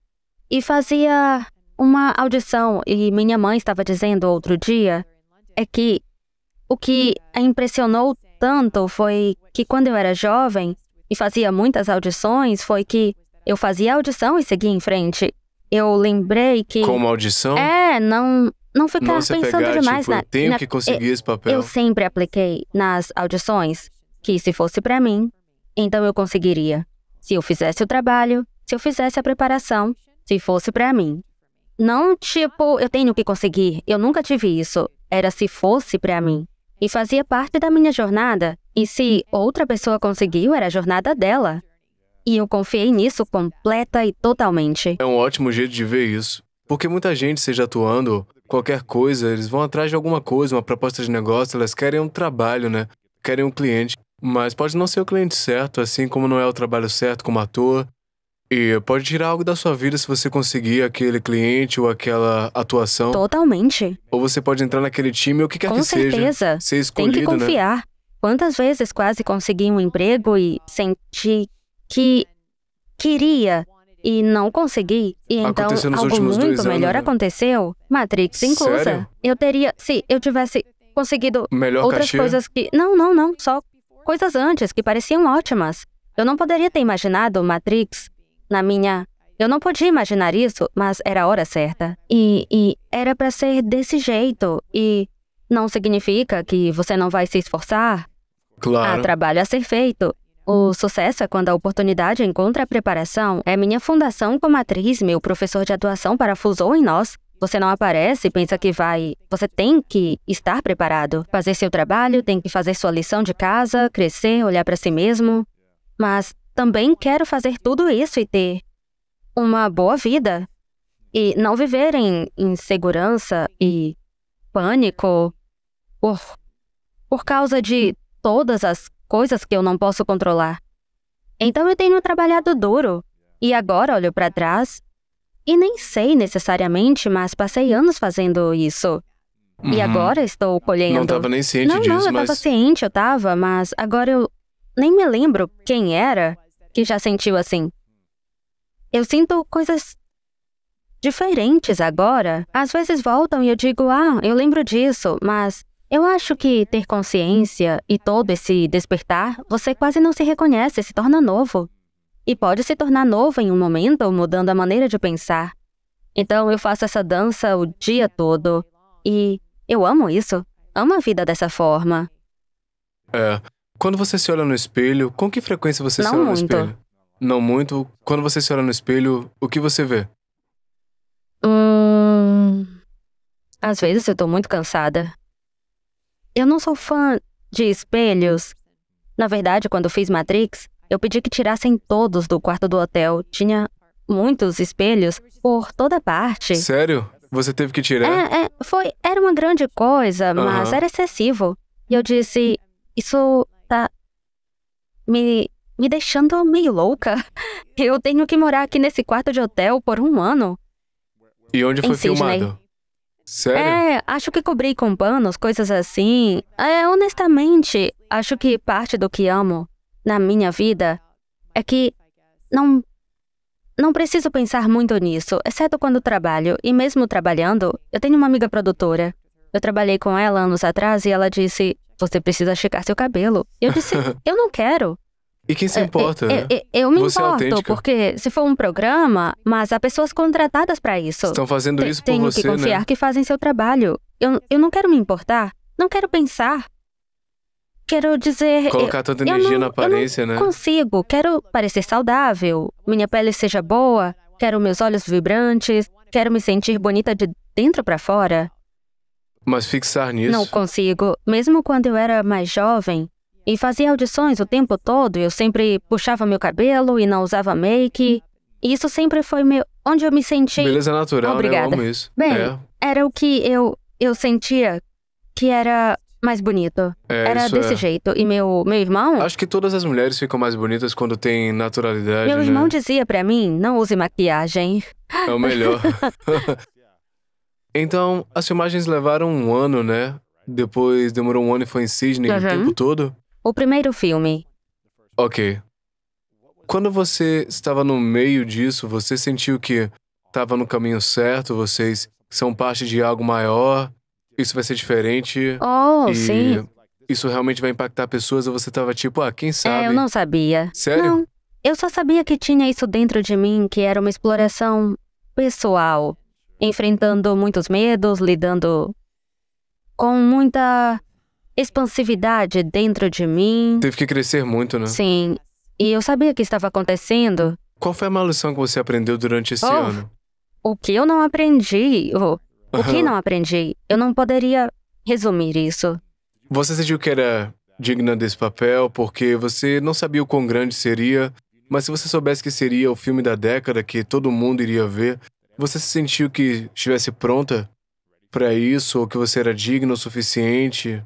e fazia uma audição. E minha mãe estava dizendo outro dia é que o que a impressionou tanto foi que quando eu era jovem e fazia muitas audições, foi que eu fazia audição e seguia em frente. Eu lembrei que... Como audição? Não ficar pensando demais tipo, eu tenho que conseguir esse papel. Eu sempre apliquei nas audições que se fosse pra mim, então eu conseguiria. Se eu fizesse o trabalho, se eu fizesse a preparação, se fosse pra mim. Não tipo, eu tenho que conseguir, eu nunca tive isso. Era se fosse pra mim. E fazia parte da minha jornada. E se outra pessoa conseguiu, era a jornada dela. E eu confiei nisso completa e totalmente. É um ótimo jeito de ver isso. Porque muita gente, seja atuando, qualquer coisa, eles vão atrás de alguma coisa, uma proposta de negócio, elas querem um trabalho, né? Querem um cliente. Mas pode não ser o cliente certo, assim como não é o trabalho certo como ator. E pode tirar algo da sua vida se você conseguir aquele cliente ou aquela atuação. Totalmente. Ou você pode entrar naquele time, ou o que quer que seja. Com certeza. Ser escolhido, tem que confiar. Né? Quantas vezes quase consegui um emprego e senti que queria e não consegui. E então algo muito melhor aconteceu. Matrix inclusa. Sério? Eu teria, se eu tivesse conseguido melhor outras cachê? Coisas que... Não. Só coisas antes que pareciam ótimas. Eu não poderia ter imaginado Matrix na minha... Eu não podia imaginar isso, mas era a hora certa. E era pra ser desse jeito. E não significa que você não vai se esforçar. Claro. Há trabalho a ser feito. O sucesso é quando a oportunidade encontra a preparação. É minha fundação como atriz, meu professor de atuação parafusou em nós. Você não aparece e pensa que vai... Você tem que estar preparado. Fazer seu trabalho, tem que fazer sua lição de casa, crescer, olhar para si mesmo. Mas também quero fazer tudo isso e ter uma boa vida. E não viver em insegurança e pânico por causa de todas as coisas que eu não posso controlar. Então eu tenho trabalhado duro. E agora olho para trás... E nem sei necessariamente, mas passei anos fazendo isso. E agora estou colhendo... Não estava nem ciente disso, eu estava ciente, mas agora nem me lembro quem era que já sentiu assim. Eu sinto coisas diferentes agora. Às vezes voltam e eu digo, eu lembro disso, mas eu acho que ter consciência e todo esse despertar, você quase não se reconhece, se torna novo. E pode se tornar novo em um momento, mudando a maneira de pensar. Então eu faço essa dança o dia todo. E eu amo isso. Amo a vida dessa forma. Quando você se olha no espelho, com que frequência você se olha no espelho? Não muito. Quando você se olha no espelho, o que você vê? Às vezes eu tô muito cansada. Eu não sou fã de espelhos. Na verdade, quando eu fiz Matrix, eu pedi que tirassem todos do quarto do hotel. Tinha muitos espelhos por toda parte. Sério? Você teve que tirar? Era uma grande coisa, mas era excessivo. E eu disse, isso tá me deixando meio louca. Eu tenho que morar aqui nesse quarto de hotel por 1 ano. E onde foi Sydney. filmado? Sério? Acho que cobri com panos, coisas assim. Honestamente, acho que parte do que amo na minha vida é que não preciso pensar muito nisso, exceto quando trabalho. E mesmo trabalhando, eu tenho uma amiga produtora. Eu trabalhei com ela anos atrás e ela disse, você precisa checar seu cabelo. Eu disse, eu não quero. E quem se importa, né? Eu me Você é importo, autêntica. porque se for um programa, mas há pessoas contratadas para isso. Estão fazendo isso por você, Tenho que confiar né? que fazem seu trabalho. Eu não quero me importar, não quero pensar. Quero dizer... Colocar tanta energia na aparência, eu não né? consigo, quero parecer saudável, minha pele seja boa, quero meus olhos vibrantes, quero me sentir bonita de dentro para fora. Mas fixar nisso... Não consigo. Mesmo quando eu era mais jovem e fazia audições o tempo todo, eu sempre puxava meu cabelo e não usava make. E isso sempre foi onde eu me senti... Beleza natural, Obrigada. né? Eu amo isso. Bem, era o que eu sentia que era mais bonito. Era isso desse jeito. E meu irmão... Acho que todas as mulheres ficam mais bonitas quando tem naturalidade, Meu né? irmão dizia pra mim, não use maquiagem. É o melhor. Então, as filmagens levaram 1 ano, né? Depois demorou 1 ano e foi em Sydney o tempo todo? O primeiro filme. Ok. Quando você estava no meio disso, você sentiu que estava no caminho certo? Vocês são parte de algo maior? Isso vai ser diferente? E Sim. isso realmente vai impactar pessoas? Ou você estava tipo, quem sabe? Eu não sabia. Sério? Não. Eu só sabia que tinha isso dentro de mim, que era uma exploração pessoal. Enfrentando muitos medos, lidando com muita expansividade dentro de mim. Teve que crescer muito, né? Sim. E eu sabia que estava acontecendo. Qual foi a maior lição que você aprendeu durante esse ano? O que eu não aprendi? O que não aprendi? Eu não poderia resumir isso. Você sentiu que era digna desse papel porque você não sabia o quão grande seria, mas se você soubesse que seria o filme da década que todo mundo iria ver, você se sentiu que estivesse pronta pra isso ou que você era digna o suficiente?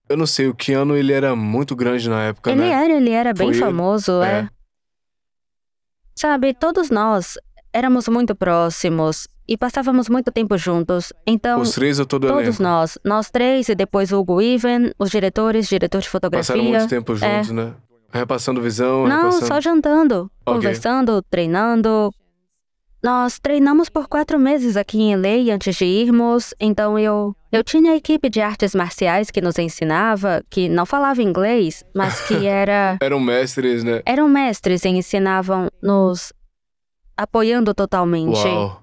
Eu não sei, o Keanu, ele era muito grande na época, né? Ele era bem Foi ele? famoso, Sabe, todos nós éramos muito próximos e passávamos muito tempo juntos. Então, Os 3 ou todo o todos elenco? nós 3 e depois o Hugo Even, os diretor de fotografia. Passaram muito tempo juntos, né? Repassando visão, Não, repassando... só jantando, conversando, treinando. Nós treinamos por 4 meses aqui em LA antes de irmos, então eu tinha a equipe de artes marciais que nos ensinava, que não falava inglês, mas que Eram mestres, né? eram mestres e ensinavam, nos apoiando totalmente. Uau.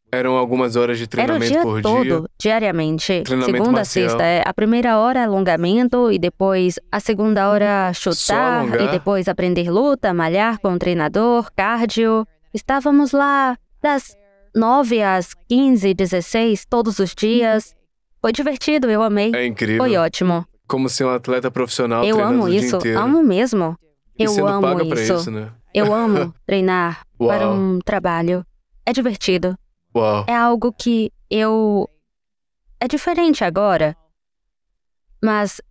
Eram algumas horas de Era o treinamento dia por todo, dia. diariamente. Treinamento Segunda a marcial. sexta. A primeira hora alongamento e depois a segunda hora chutar alongar? e depois aprender luta, malhar com o treinador, cardio. Estávamos lá das 9 às 15, 16, todos os dias. Foi divertido, eu amei. É incrível. Foi ótimo. Como ser um atleta profissional Eu treinando amo o dia isso, inteiro. amo mesmo. E Eu sendo amo paga pra isso. isso, né? Eu amo treinar para Uau. um trabalho. É divertido. Uau. É algo que é diferente agora. Mas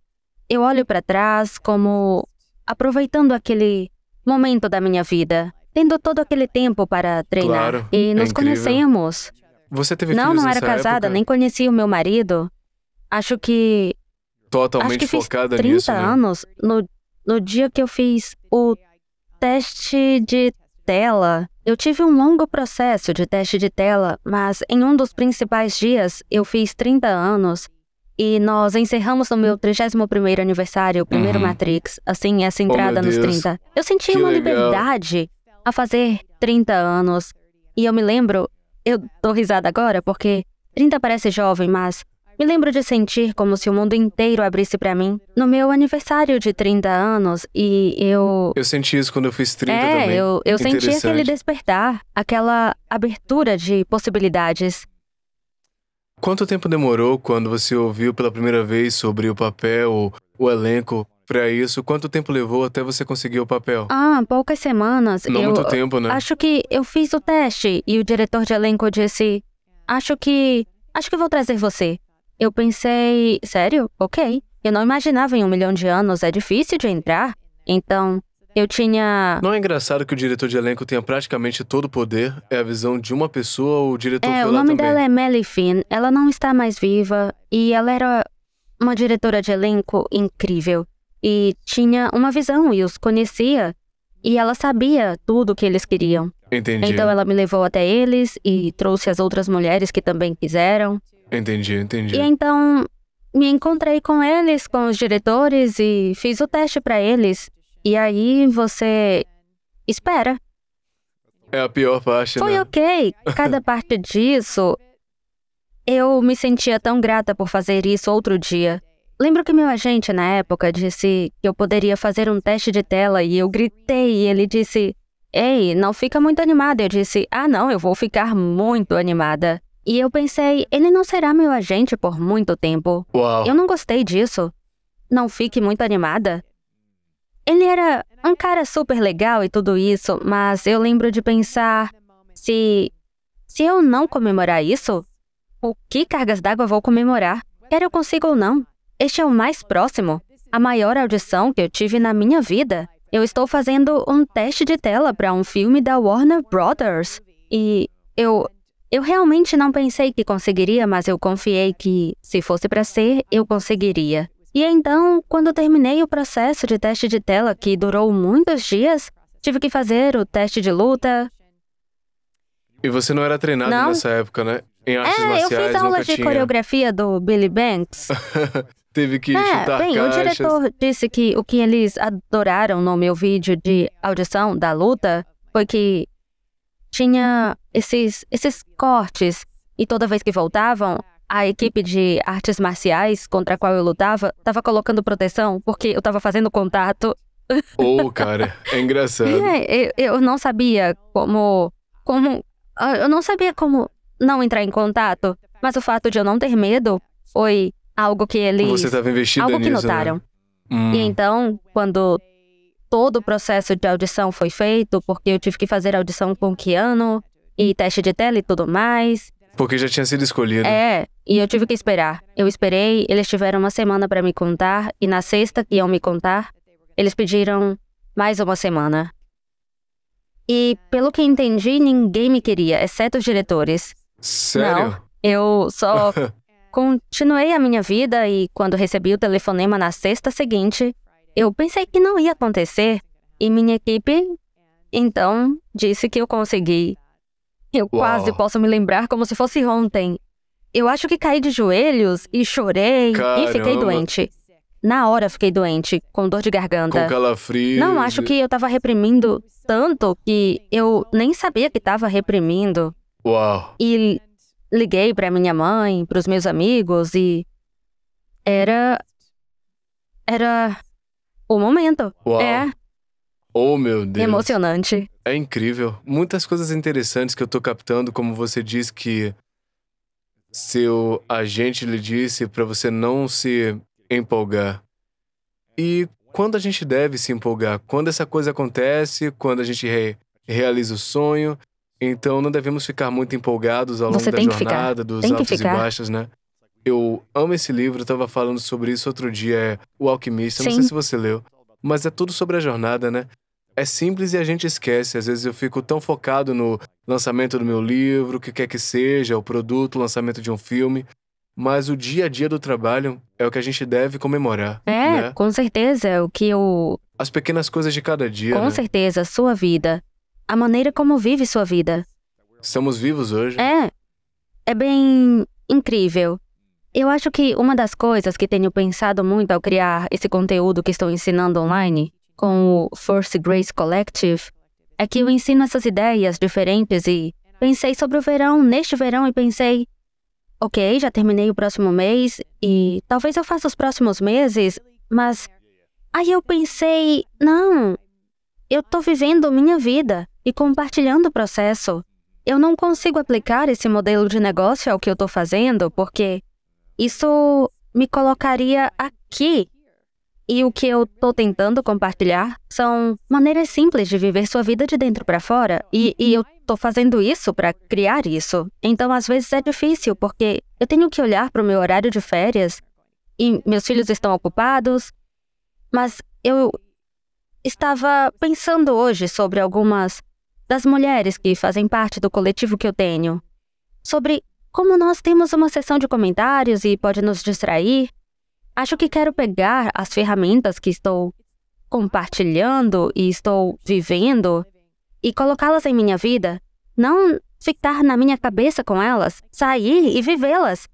eu olho para trás como aproveitando aquele momento da minha vida, tendo todo aquele tempo para treinar. Claro, E é nos incrível. conhecemos. Você teve Não filhos era nessa casada, época? nem conhecia o meu marido. Acho que Totalmente fiz focada 30 nisso, né? anos no dia que eu fiz o teste de tela. Eu tive um longo processo de teste de tela, mas em um dos principais dias eu fiz 30 anos e nós encerramos no meu 31º aniversário, o primeiro Matrix, assim, essa entrada nos Deus. 30. Eu senti Que uma legal. liberdade a fazer 30 anos. E eu me lembro, eu dou risada agora porque 30 parece jovem, mas me lembro de sentir como se o mundo inteiro abrisse pra mim no meu aniversário de 30 anos e eu... Eu senti isso quando eu fiz 30 também. eu senti aquele Interessante. despertar, aquela abertura de possibilidades. Quanto tempo demorou quando você ouviu pela primeira vez sobre o papel, o elenco pra isso? Quanto tempo levou até você conseguir o papel? Poucas semanas. Não muito tempo, né? Acho que eu fiz o teste e o diretor de elenco disse: Acho que vou trazer você. Eu pensei, sério? Ok. Eu não imaginava em 1 milhão de anos, é difícil de entrar. Então, eu tinha... Não é engraçado que o diretor de elenco tenha praticamente todo o poder? É a visão de uma pessoa, o diretor foi o lá nome também. dela é Melly Finn. Ela não está mais viva e ela era uma diretora de elenco incrível. E tinha uma visão e os conhecia. E ela sabia tudo o que eles queriam. Entendi. Então ela me levou até eles e trouxe as outras mulheres que também quiseram. Entendi. E então me encontrei com eles, com os diretores e fiz o teste pra eles. E aí você espera. É a pior parte, Foi né? ok. Cada parte disso, eu me sentia tão grata por fazer isso outro dia. Lembro que meu agente na época disse que eu poderia fazer um teste de tela e eu gritei e ele disse: Ei, não fica muito animada. Eu disse: não, eu vou ficar muito animada. E eu pensei, ele não será meu agente por muito tempo. Uau. Eu não gostei disso. Não fique muito animada. Ele era um cara super legal e tudo isso, mas eu lembro de pensar, se eu não comemorar isso, o que cargas d'água vou comemorar? Quer eu consiga ou não? Este é o mais próximo, a maior audição que eu tive na minha vida. Eu estou fazendo um teste de tela para um filme da Warner Brothers. E eu realmente não pensei que conseguiria, mas eu confiei que, se fosse para ser, eu conseguiria. E então, quando terminei o processo de teste de tela, que durou muitos dias, tive que fazer o teste de luta. E você não era treinado Não. nessa época, né? Em artes Eu marciais, fiz nunca aulas de tinha. coreografia do Billy Banks. Teve que chutar Bem, o caixas. diretor disse que o que eles adoraram no meu vídeo de audição da luta foi que tinha esses cortes e toda vez que voltavam, a equipe de artes marciais contra a qual eu lutava estava colocando proteção porque eu estava fazendo contato. Cara, é engraçado. Eu não sabia como... Eu não sabia como não entrar em contato, mas o fato de eu não ter medo foi algo que eles... Você estava investida algo que nisso, notaram. né? E então, quando todo o processo de audição foi feito, porque eu tive que fazer audição com Keanu, e teste de tela e tudo mais. Porque já tinha sido escolhido. E eu tive que esperar. Eu esperei, eles tiveram uma semana pra me contar, e na sexta que iam me contar, eles pediram mais uma semana. E, pelo que entendi, ninguém me queria, exceto os diretores. Sério? Não, eu só continuei a minha vida e quando recebi o telefonema na sexta seguinte, eu pensei que não ia acontecer. E minha equipe, então, disse que eu consegui. Eu quase posso me lembrar como se fosse ontem. Eu acho que caí de joelhos e chorei e fiquei Caramba. doente. Na hora fiquei doente, com dor de garganta. Com calafrios. Não, acho que eu tava reprimindo tanto que eu nem sabia que tava reprimindo. Uau. E liguei pra minha mãe, pros meus amigos e... Era o momento. Uau. Oh, meu Deus. Emocionante. É incrível. Muitas coisas interessantes que eu tô captando, como você disse que seu agente lhe disse pra você não se empolgar. E quando a gente deve se empolgar? Quando essa coisa acontece, quando a gente realiza o sonho, então não devemos ficar muito empolgados ao longo Você da tem que ficar. jornada, dos Tem que altos e ficar. baixos, né? Eu amo esse livro, eu tava falando sobre isso outro dia, é O Alquimista, não Sim. sei se você leu, mas é tudo sobre a jornada, né? É simples e a gente esquece. Às vezes eu fico tão focado no lançamento do meu livro, o que quer que seja, o produto, o lançamento de um filme. Mas o dia a dia do trabalho é o que a gente deve comemorar, né? Com certeza. O que eu as pequenas coisas de cada dia, Com né? certeza, sua vida. A maneira como vive sua vida. Estamos vivos hoje. É bem incrível. Eu acho que uma das coisas que tenho pensado muito ao criar esse conteúdo que estou ensinando online, com o First Grace Collective, é que eu ensino essas ideias diferentes e pensei sobre o verão, neste verão, e pensei, ok, já terminei o próximo mês e talvez eu faça os próximos meses, mas aí eu pensei, não, eu tô vivendo minha vida e compartilhando o processo. Eu não consigo aplicar esse modelo de negócio ao que eu tô fazendo, porque isso me colocaria aqui. E o que eu tô tentando compartilhar são maneiras simples de viver sua vida de dentro para fora. E eu tô fazendo isso para criar isso. Então, às vezes é difícil, porque eu tenho que olhar para o meu horário de férias e meus filhos estão ocupados. Mas eu estava pensando hoje sobre algumas das mulheres que fazem parte do coletivo que eu tenho, sobre como nós temos uma sessão de comentários e pode nos distrair. Acho que quero pegar as ferramentas que estou compartilhando e estou vivendo e colocá-las em minha vida, não ficar na minha cabeça com elas, sair e vivê-las.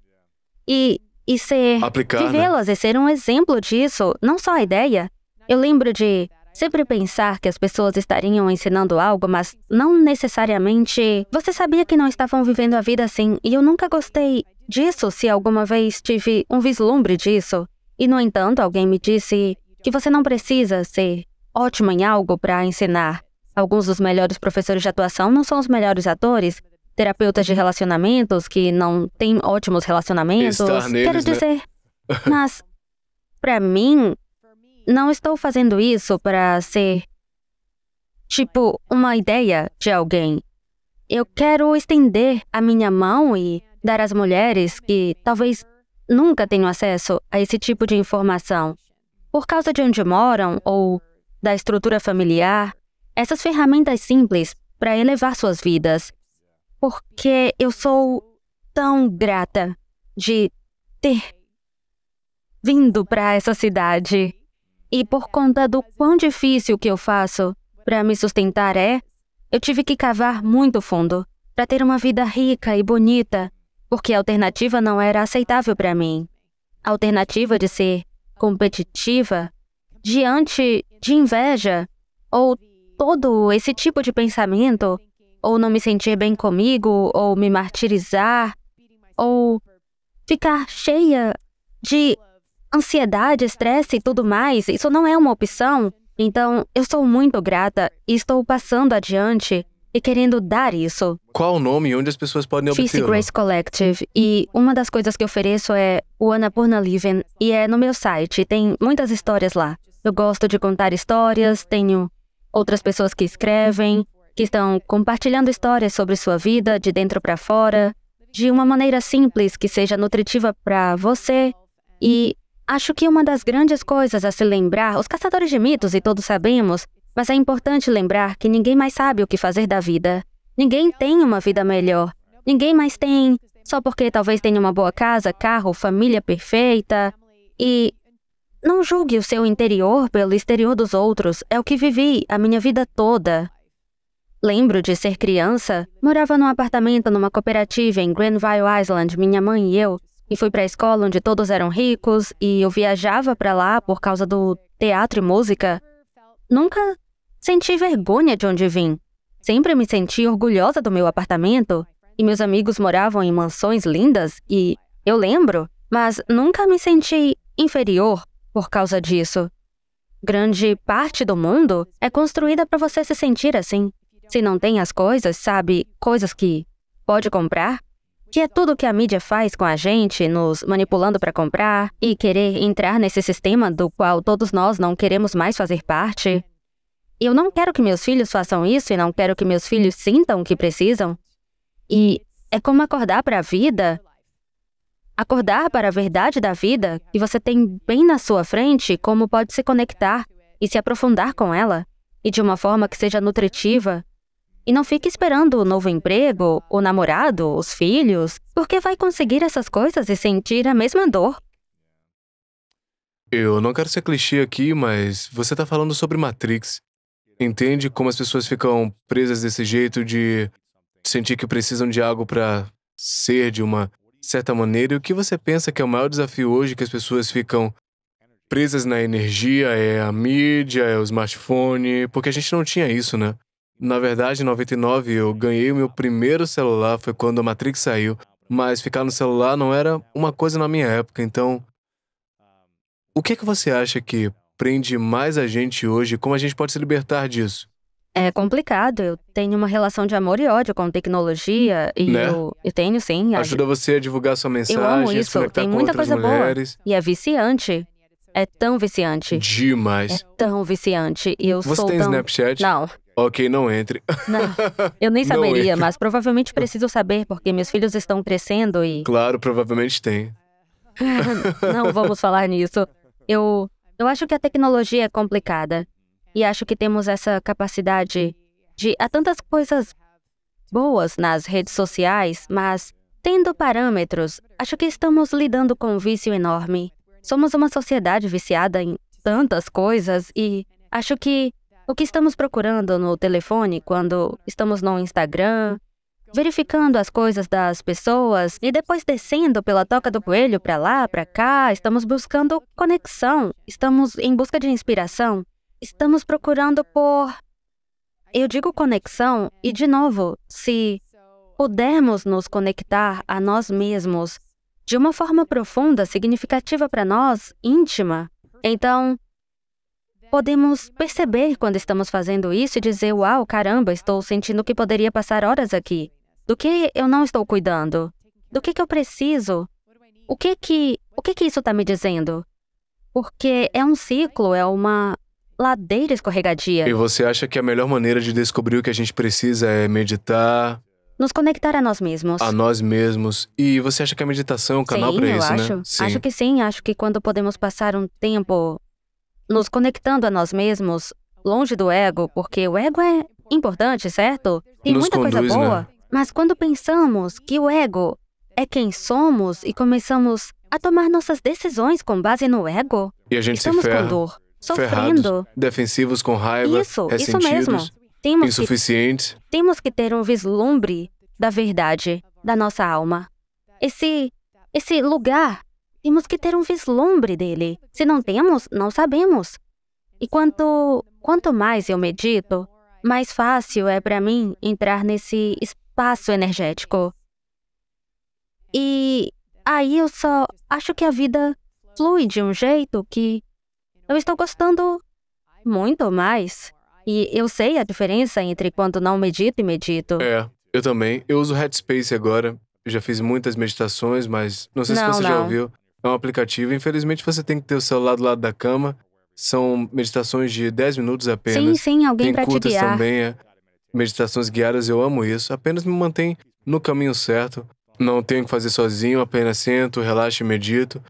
E vivê-las e ser um exemplo disso, não só a ideia. Eu lembro de sempre pensar que as pessoas estariam ensinando algo, mas não necessariamente. Você sabia que não estavam vivendo a vida assim, e eu nunca gostei disso se alguma vez tive um vislumbre disso. E, no entanto, alguém me disse que você não precisa ser ótimo em algo para ensinar. Alguns dos melhores professores de atuação não são os melhores atores. Terapeutas de relacionamentos que não têm ótimos relacionamentos. Quero dizer, mas, para mim, não estou fazendo isso para ser, tipo, uma ideia de alguém. Eu quero estender a minha mão e dar às mulheres que talvez nunca tenham acesso a esse tipo de informação, por causa de onde moram ou da estrutura familiar, essas ferramentas simples para elevar suas vidas. Porque eu sou tão grata de ter vindo para essa cidade. E por conta do quão difícil que eu faço para me sustentar eu tive que cavar muito fundo para ter uma vida rica e bonita, porque a alternativa não era aceitável para mim. A alternativa de ser competitiva diante de inveja ou todo esse tipo de pensamento, ou não me sentir bem comigo, ou me martirizar, ou ficar cheia de ansiedade, estresse e tudo mais, isso não é uma opção. Então, eu sou muito grata e estou passando adiante e querendo dar isso. Qual o nome e onde as pessoas podem obtê-lo? First Grace Collective. E uma das coisas que eu ofereço é o Annapurna Living, e é no meu site. Tem muitas histórias lá. Eu gosto de contar histórias, tenho outras pessoas que escrevem, que estão compartilhando histórias sobre sua vida, de dentro para fora, de uma maneira simples, que seja nutritiva para você. E acho que uma das grandes coisas a se lembrar, os caçadores de mitos e todos sabemos, mas é importante lembrar que ninguém mais sabe o que fazer da vida. Ninguém tem uma vida melhor. Ninguém mais tem, só porque talvez tenha uma boa casa, carro, família perfeita. E não julgue o seu interior pelo exterior dos outros, é o que vivi a minha vida toda. Lembro de ser criança, morava num apartamento numa cooperativa em Granville Island, minha mãe e eu, e fui para a escola onde todos eram ricos, e eu viajava para lá por causa do teatro e música. Nunca senti vergonha de onde vim. Sempre me senti orgulhosa do meu apartamento, e meus amigos moravam em mansões lindas, e eu lembro, mas nunca me senti inferior por causa disso. Grande parte do mundo é construída para você se sentir assim. Se não tem as coisas, sabe, coisas que pode comprar, que é tudo que a mídia faz com a gente, nos manipulando para comprar e querer entrar nesse sistema do qual todos nós não queremos mais fazer parte. Eu não quero que meus filhos façam isso e não quero que meus filhos sintam o que precisam. E é como acordar para a vida, acordar para a verdade da vida que você tem bem na sua frente, como pode se conectar e se aprofundar com ela, e de uma forma que seja nutritiva. E não fique esperando o novo emprego, o namorado, os filhos, porque vai conseguir essas coisas e sentir a mesma dor. Eu não quero ser clichê aqui, mas você tá falando sobre Matrix. Entende como as pessoas ficam presas desse jeito de sentir que precisam de algo pra ser de uma certa maneira? E o que você pensa que é o maior desafio hoje, que as pessoas ficam presas na energia? É a mídia, é o smartphone? Porque a gente não tinha isso, né? Na verdade, em 99, eu ganhei o meu primeiro celular, foi quando a Matrix saiu. Mas ficar no celular não era uma coisa na minha época, então... O que é que você acha que prende mais a gente hoje? Como a gente pode se libertar disso? É complicado. Eu tenho uma relação de amor e ódio com tecnologia e Né? eu tenho, sim. Ajuda você a divulgar sua mensagem, Eu amo a se isso. conectar Tem com muita outras coisa mulheres. boa. E é viciante. É tão viciante. É Demais. tão viciante. E eu Você sou tem tão... Snapchat? Não. Ok, não entre. Não. Eu nem Não saberia, entra. mas provavelmente preciso saber porque meus filhos estão crescendo e... Claro, provavelmente tem. Não vamos falar nisso. Eu acho que a tecnologia é complicada. E acho que temos essa capacidade de... Há tantas coisas boas nas redes sociais, mas tendo parâmetros, acho que estamos lidando com um vício enorme. Somos uma sociedade viciada em tantas coisas e acho que o que estamos procurando no telefone quando estamos no Instagram, verificando as coisas das pessoas e depois descendo pela toca do coelho para lá, para cá, estamos buscando conexão, estamos em busca de inspiração, estamos procurando por... Eu digo conexão e, de novo, se pudermos nos conectar a nós mesmos de uma forma profunda, significativa para nós, íntima, então podemos perceber quando estamos fazendo isso e dizer, uau, caramba, estou sentindo que poderia passar horas aqui. Do que eu não estou cuidando? Do que eu preciso? O que isso está me dizendo? Porque é um ciclo, é uma ladeira escorregadia. E você acha que a melhor maneira de descobrir o que a gente precisa é meditar? Nos conectar a nós mesmos. A nós mesmos. E você acha que a meditação é um canal para isso, acho. né? Sim. Acho que sim. Acho que quando podemos passar um tempo nos conectando a nós mesmos, longe do ego, porque o ego é importante, certo? Tem Nos muita conduz, coisa boa. né? Mas quando pensamos que o ego é quem somos e começamos a tomar nossas decisões com base no ego, E a gente estamos se ferra. com dor, Ferrados, sofrendo. defensivos com raiva, Isso ressentidos, mesmo. insuficientes. Temos que ter um vislumbre da verdade, da nossa alma. Esse lugar, temos que ter um vislumbre dele. Se não temos, não sabemos. E quanto mais eu medito, mais fácil é para mim entrar nesse espaço energético. E aí eu só acho que a vida flui de um jeito que eu estou gostando muito mais. E eu sei a diferença entre quando não medito e medito. É, eu também. Eu uso Headspace agora. Eu já fiz muitas meditações, mas não sei se você já ouviu. É um aplicativo. Infelizmente, você tem que ter o celular do lado da cama. São meditações de 10 minutos apenas. Sim, alguém Tem pra te curtas guiar. também, meditações guiadas, eu amo isso. Apenas me mantém no caminho certo. Não tenho que fazer sozinho, apenas sento, relaxo e medito.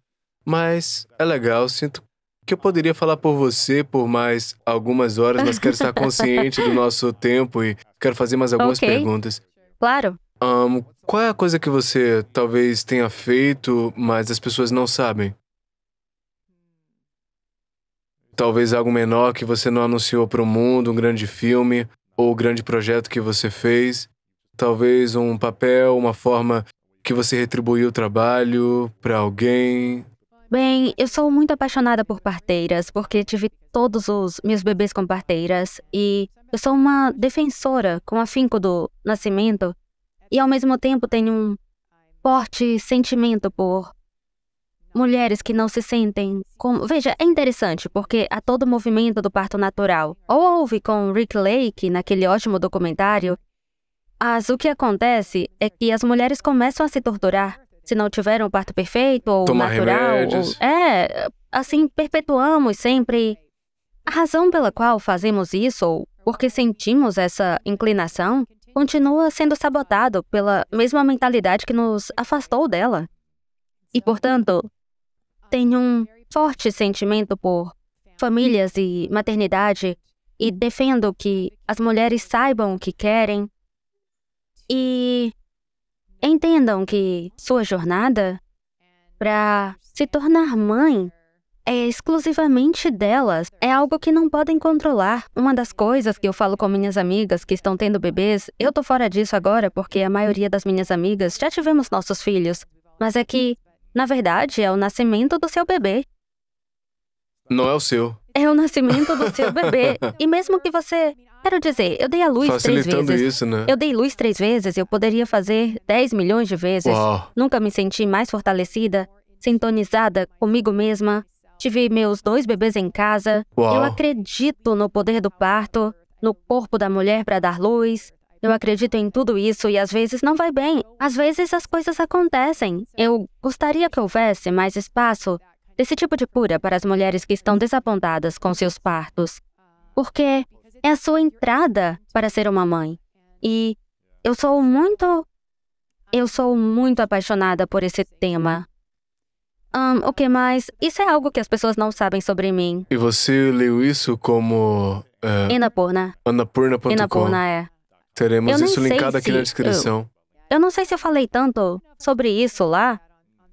Mas é legal, sinto que eu poderia falar por você por mais algumas horas, mas quero estar consciente do nosso tempo e quero fazer mais algumas Ok. perguntas. Claro. Qual é a coisa que você talvez tenha feito, mas as pessoas não sabem? Talvez algo menor que você não anunciou para o mundo, um grande filme ou um grande projeto que você fez. Talvez um papel, uma forma que você retribuiu o trabalho para alguém. Bem, eu sou muito apaixonada por parteiras, porque tive todos os meus bebês com parteiras e eu sou uma defensora com afinco do nascimento e ao mesmo tempo tenho um forte sentimento por mulheres que não se sentem como... Veja, é interessante porque há todo o movimento do parto natural. Ou houve com Rick Lake naquele ótimo documentário, mas o que acontece é que as mulheres começam a se torturar se não tiveram o parto perfeito ou Tomar natural. remédios. Assim, perpetuamos sempre. A razão pela qual fazemos isso, ou porque sentimos essa inclinação, continua sendo sabotado pela mesma mentalidade que nos afastou dela. E, portanto, tenho um forte sentimento por famílias e maternidade e defendo que as mulheres saibam o que querem e entendam que sua jornada para se tornar mãe é exclusivamente delas. É algo que não podem controlar. Uma das coisas que eu falo com minhas amigas que estão tendo bebês, eu tô fora disso agora porque a maioria das minhas amigas já tivemos nossos filhos. Mas é que, na verdade, é o nascimento do seu bebê. Não é o seu. É o nascimento do seu bebê. E mesmo que você... Quero dizer, eu dei a luz 3 Facilitando vezes. isso, né? Eu dei luz 3 vezes, eu poderia fazer 10 milhões de vezes. Uau. Nunca me senti mais fortalecida, sintonizada comigo mesma. Tive meus 2 bebês em casa. Uau. Eu acredito no poder do parto, no corpo da mulher para dar luz. Eu acredito em tudo isso e às vezes não vai bem. Às vezes as coisas acontecem. Eu gostaria que houvesse mais espaço desse tipo de cura para as mulheres que estão desapontadas com seus partos. Porque é a sua entrada para ser uma mãe. E eu sou muito apaixonada por esse tema. O que mais? Isso é algo que as pessoas não sabem sobre mim. E você leu isso como... Annapurna. Annapurna.com. Annapurna é. Teremos Eu nem isso sei linkado aqui se na descrição. Eu não sei se eu falei tanto sobre isso lá.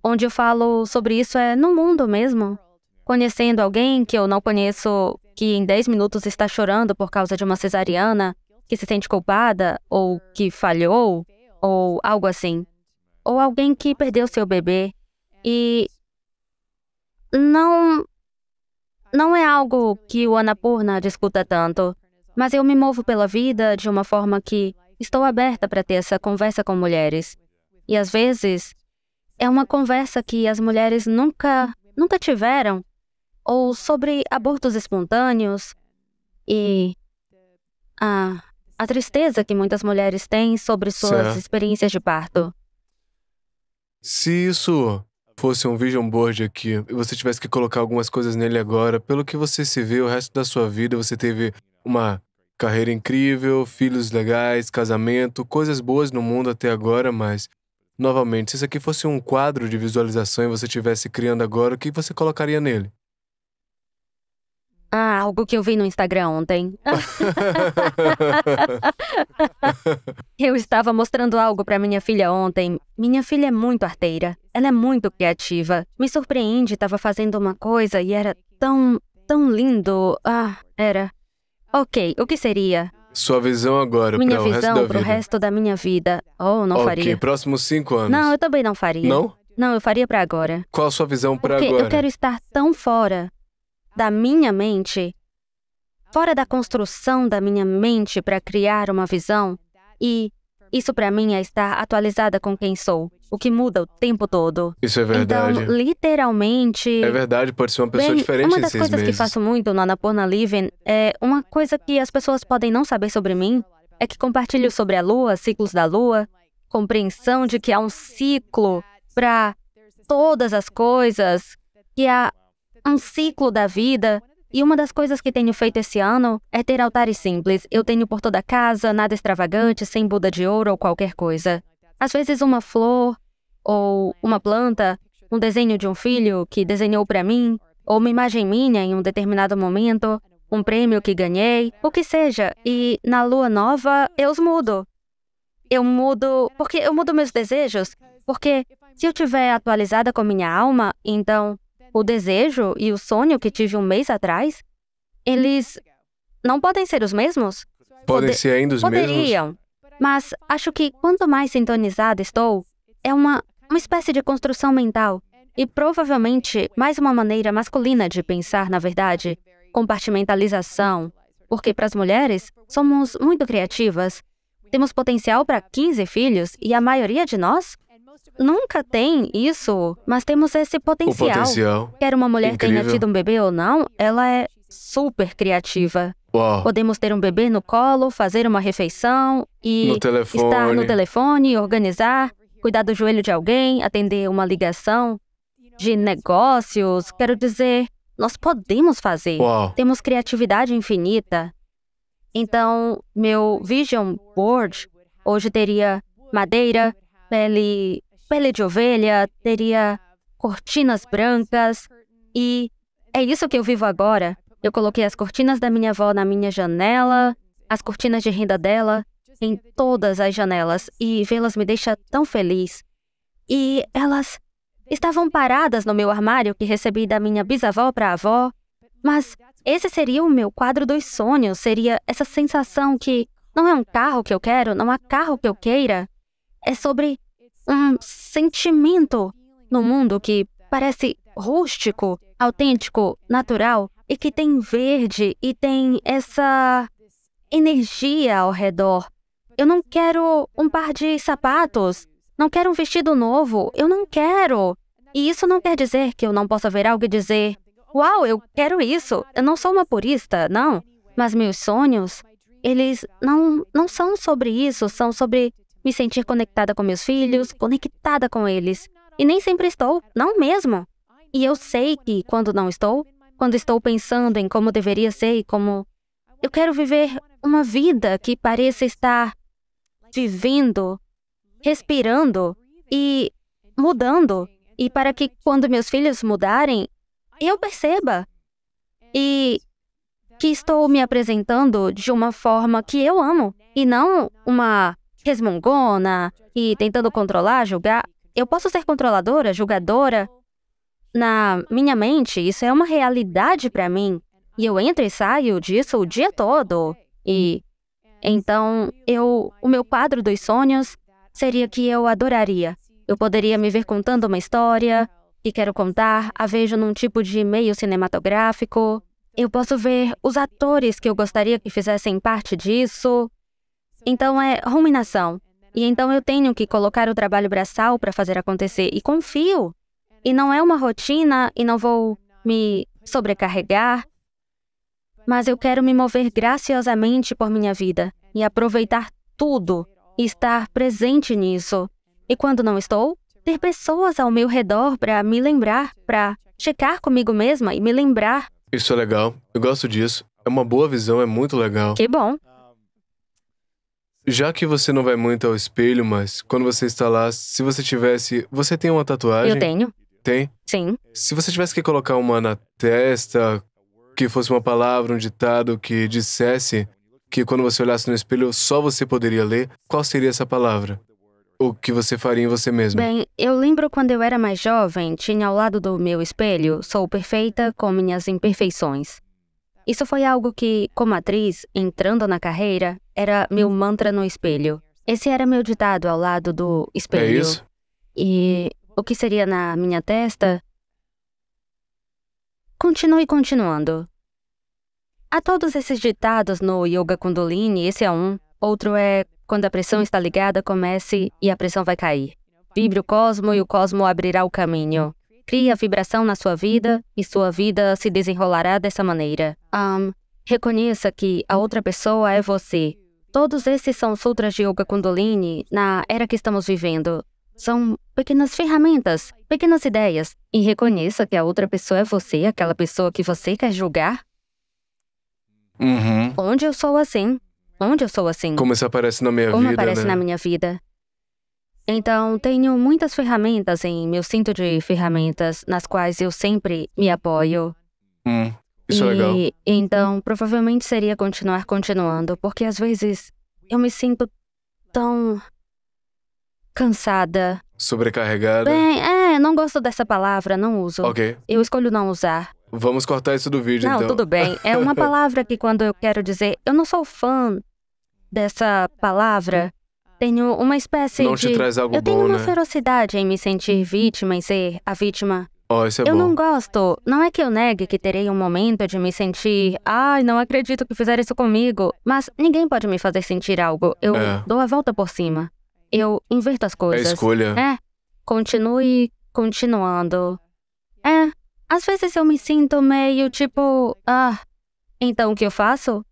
Onde eu falo sobre isso é no mundo mesmo. Conhecendo alguém que eu não conheço, que em 10 minutos está chorando por causa de uma cesariana, que se sente culpada, ou que falhou, ou algo assim. Ou alguém que perdeu seu bebê. E não é algo que o Annapurna discuta tanto, mas eu me movo pela vida de uma forma que estou aberta para ter essa conversa com mulheres. E às vezes é uma conversa que as mulheres nunca tiveram, ou sobre abortos espontâneos e a tristeza que muitas mulheres têm sobre suas Certo. experiências de parto. Se isso fosse um vision board aqui, e você tivesse que colocar algumas coisas nele agora, pelo que você se vê o resto da sua vida, você teve uma carreira incrível, filhos legais, casamento, coisas boas no mundo até agora, mas, novamente, se isso aqui fosse um quadro de visualização e você estivesse criando agora, o que você colocaria nele? Algo que eu vi no Instagram ontem. Eu estava mostrando algo para minha filha ontem. Minha filha é muito arteira. Ela é muito criativa. Me surpreende, estava fazendo uma coisa e era tão lindo. Era. Ok, o que seria? Sua visão agora Minha para o resto da visão para o vida. resto da minha vida. Não faria. Ok, próximos 5 anos. Não, eu também não faria. Não? Não, eu faria para agora. Qual a sua visão para Porque agora? eu quero estar tão fora da minha mente, fora da construção da minha mente para criar uma visão, e isso para mim é estar atualizada com quem sou, o que muda o tempo todo. Isso é verdade. Então, literalmente... É verdade, pode ser uma pessoa Bem, diferente uma em das 6 coisas que meses. faço muito no Annapurna Living é uma coisa que as pessoas podem não saber sobre mim, é que compartilho sobre a lua, ciclos da lua, compreensão de que há um ciclo para todas as coisas, que há um ciclo da vida. E uma das coisas que tenho feito esse ano é ter altares simples. Eu tenho por toda a casa, nada extravagante, sem Buda de ouro ou qualquer coisa. Às vezes uma flor, ou uma planta, um desenho de um filho que desenhou para mim, ou uma imagem minha em um determinado momento, um prêmio que ganhei, o que seja. E na lua nova, eu os mudo. Eu mudo meus desejos, porque se eu estiver atualizada com minha alma, então o desejo e o sonho que tive um mês atrás, eles não podem ser os mesmos? Podem ser ainda os mesmos? Poderiam, mas acho que quanto mais sintonizada estou, é uma espécie de construção mental e provavelmente mais uma maneira masculina de pensar, na verdade, compartimentalização, porque para as mulheres somos muito criativas, temos potencial para 15 filhos e a maioria de nós nunca tem isso, mas temos esse O potencial. potencial. Quer uma mulher tenha Incrível. tido um bebê ou não, ela é super criativa. Uau. Podemos ter um bebê no colo, fazer uma refeição e No telefone. estar no telefone, organizar, cuidar do joelho de alguém, atender uma ligação de negócios. Quero dizer, nós podemos fazer. Uau. Temos criatividade infinita. Então, meu vision board hoje teria madeira, pele de ovelha, teria cortinas brancas e é isso que eu vivo agora. Eu coloquei as cortinas da minha avó na minha janela, as cortinas de renda dela em todas as janelas e vê-las me deixa tão feliz. E estavam paradas no meu armário que recebi da minha bisavó para a avó. Mas esse seria o meu quadro dos sonhos, seria essa sensação que não é um carro que eu quero, não há carro que eu queira. É sobre um sentimento no mundo que parece rústico, autêntico, natural e que tem verde e tem essa energia ao redor. Eu não quero um par de sapatos, não quero um vestido novo, eu não quero. E isso não quer dizer que eu não possa ver algo e dizer: uau, eu quero isso. Eu não sou uma purista, não. Mas meus sonhos, eles não são sobre isso, são sobre me sentir conectada com meus filhos, conectada com eles. E nem sempre estou, não mesmo. E eu sei que quando não estou, quando estou pensando em como deveria ser e como eu quero viver uma vida que pareça estar vivendo, respirando e mudando. E para que quando meus filhos mudarem, eu perceba. E que estou me apresentando de uma forma que eu amo. E não uma resmungona e tentando controlar, julgar. Eu posso ser controladora, julgadora. Na minha mente, isso é uma realidade para mim. E eu entro e saio disso o dia todo. E então, o meu quadro dos sonhos seria que eu adoraria. Eu poderia me ver contando uma história que quero contar, a vejo num tipo de meio cinematográfico. Eu posso ver os atores que eu gostaria que fizessem parte disso. Então é ruminação. E então eu tenho que colocar o trabalho braçal para fazer acontecer. E confio. E não é uma rotina e não vou me sobrecarregar. Mas eu quero me mover graciosamente por minha vida e aproveitar tudo e estar presente nisso. E quando não estou, ter pessoas ao meu redor para me lembrar, para checar comigo mesma e me lembrar. Isso é legal. Eu gosto disso. É uma boa visão, é muito legal. Que bom. Já que você não vai muito ao espelho, mas quando você está lá, se você tivesse... Você tem uma tatuagem? Eu tenho. Tem? Sim. Se você tivesse que colocar uma na testa, que fosse uma palavra, um ditado que dissesse que quando você olhasse no espelho só você poderia ler, qual seria essa palavra? O que você faria em você mesma? Bem, eu lembro quando eu era mais jovem, tinha ao lado do meu espelho: sou perfeita com minhas imperfeições. Isso foi algo que, como atriz, entrando na carreira, era meu mantra no espelho. Esse era meu ditado ao lado do espelho. É isso? E o que seria na minha testa? Continue continuando. Há todos esses ditados no Yoga Kundalini, esse é um. Outro é: quando a pressão está ligada, comece e a pressão vai cair. Vibre o cosmo e o cosmo abrirá o caminho. Crie a vibração na sua vida e sua vida se desenrolará dessa maneira. Reconheça que a outra pessoa é você. Todos esses são sutras de Yoga Kundalini na era que estamos vivendo. São pequenas ferramentas, pequenas ideias. E reconheça que a outra pessoa é você, aquela pessoa que você quer julgar. Onde eu sou assim? Onde eu sou assim? Como isso aparece na minha Como vida, aparece né? na minha vida. Então, tenho muitas ferramentas em meu cinto de ferramentas, nas quais eu sempre me apoio. Isso é legal. Então, provavelmente seria continuar continuando, porque às vezes eu me sinto tão cansada. Sobrecarregada. Bem, não gosto dessa palavra, não uso. Ok. Eu escolho não usar. Vamos cortar isso do vídeo, Não, então. tudo bem. É uma palavra que quando eu quero dizer, eu não sou fã dessa palavra, tenho uma espécie Não de... te traz algo eu tenho bom, uma né? ferocidade em me sentir vítima, em ser a vítima. Isso é Eu bom. não gosto. Não é que eu negue que terei um momento de me sentir: ai, não acredito que fizeram isso comigo. Mas ninguém pode me fazer sentir algo. Eu dou a volta por cima. Eu inverto as É coisas. escolha. Continue continuando. Às vezes eu me sinto meio tipo: então o que eu faço?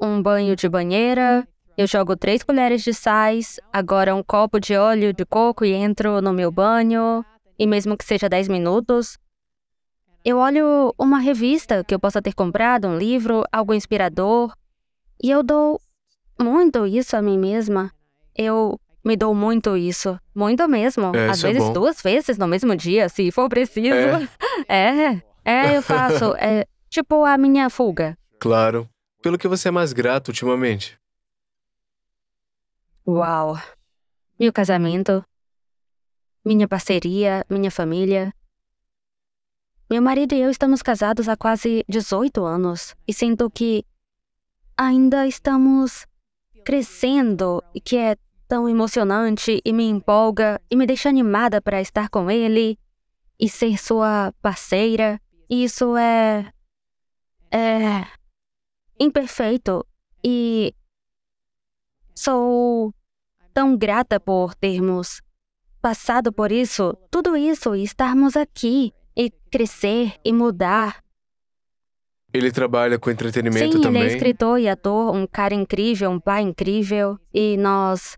Um banho de banheira, eu jogo 3 colheres de sais, agora um copo de óleo de coco e entro no meu banho, e mesmo que seja 10 minutos, eu olho uma revista que eu possa ter comprado, um livro, algo inspirador, e eu dou muito isso a mim mesma. Eu me dou muito isso, muito mesmo. Às Isso é vezes bom. 2 vezes no mesmo dia, se for preciso. Eu faço, tipo a minha fuga. Claro. Pelo que você é mais grato ultimamente? Uau. Meu casamento. minha parceria, minha família. Meu marido e eu estamos casados há quase 18 anos e sinto que ainda estamos crescendo e que é tão emocionante e me empolga e me deixa animada para estar com ele e ser sua parceira. Isso é imperfeito e sou tão grata por termos passado por isso, tudo isso e estarmos aqui e crescer e mudar. Ele trabalha com entretenimento Sim, também? ele é escritor e ator, um cara incrível, um pai incrível e nós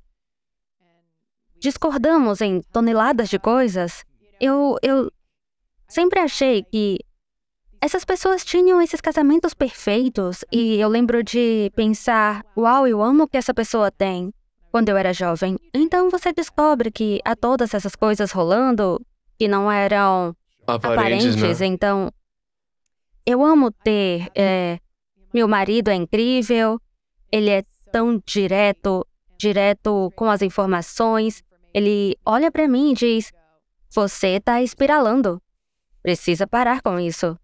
discordamos em toneladas de coisas. Eu sempre achei que essas pessoas tinham esses casamentos perfeitos e eu lembro de pensar, uau, eu amo o que essa pessoa tem, quando eu era jovem. Então você descobre que há todas essas coisas rolando que não eram aparentes. né? Então, eu amo ter... meu marido é incrível, ele é tão direto com as informações. Ele olha pra mim e diz, você tá espiralando, precisa parar com isso.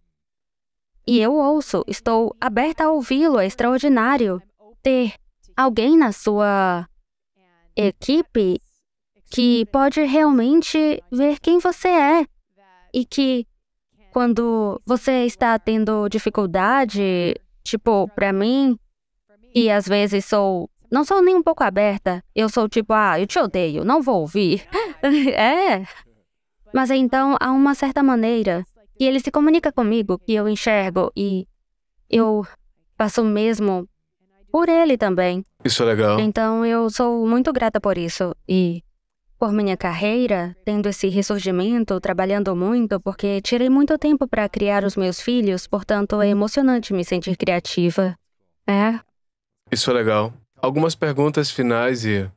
E eu ouço, estou aberta a ouvi-lo, é extraordinário ter alguém na sua equipe que pode realmente ver quem você é e que quando você está tendo dificuldade, tipo, pra mim, e às vezes não sou nem um pouco aberta, eu sou tipo, eu te odeio, não vou ouvir. Mas então há uma certa maneira que ele se comunica comigo, que eu enxergo e eu passo mesmo por ele também. Isso é legal. Então eu sou muito grata por isso e por minha carreira, tendo esse ressurgimento, trabalhando muito, porque tirei muito tempo para criar os meus filhos, portanto é emocionante me sentir criativa. Isso é legal. Algumas perguntas finais e...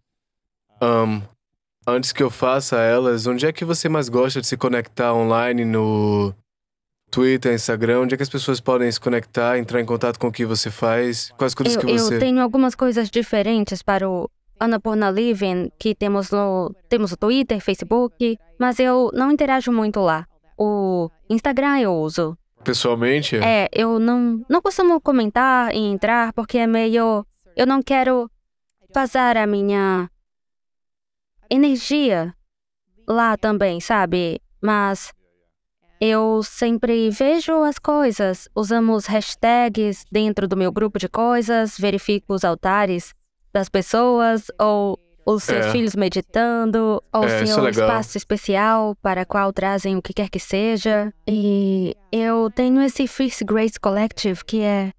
antes que eu faça elas, onde é que você mais gosta de se conectar online no Twitter, Instagram? Onde é que as pessoas podem se conectar, entrar em contato com o que você faz? Quais coisas que você... Eu tenho algumas coisas diferentes para o Annapurna Living, que temos o Twitter, Facebook, mas eu não interajo muito lá. O Instagram eu uso. Pessoalmente? Eu não costumo comentar e entrar, porque é meio... Eu não quero vazar a minha energia lá também, sabe? Mas eu sempre vejo as coisas, usamos hashtags dentro do meu grupo de coisas, verifico os altares das pessoas, ou os seus filhos meditando, ou seu espaço especial para qual trazem o que quer que seja. E eu tenho esse Fierce Grace Collective, que é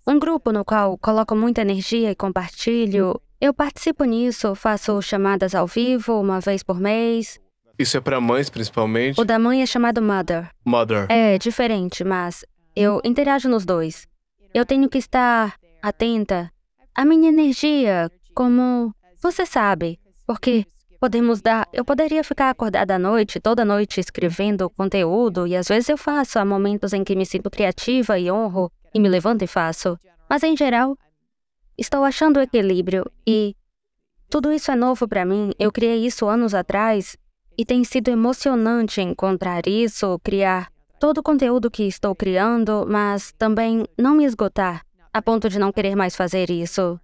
um grupo no qual coloco muita energia e compartilho. Eu participo nisso, faço chamadas ao vivo uma vez por mês. Isso é para mães, principalmente? O da mãe é chamado Mother. Mother. É diferente, mas eu interajo nos dois. Eu tenho que estar atenta à minha energia, como você sabe, porque eu poderia ficar acordada à noite, toda noite escrevendo conteúdo, e às vezes eu faço, há momentos em que me sinto criativa e honro, e me levanto e faço. Mas em geral, estou achando o equilíbrio, e tudo isso é novo para mim. Eu criei isso anos atrás, e tem sido emocionante encontrar isso, criar todo o conteúdo que estou criando, mas também não me esgotar, a ponto de não querer mais fazer isso.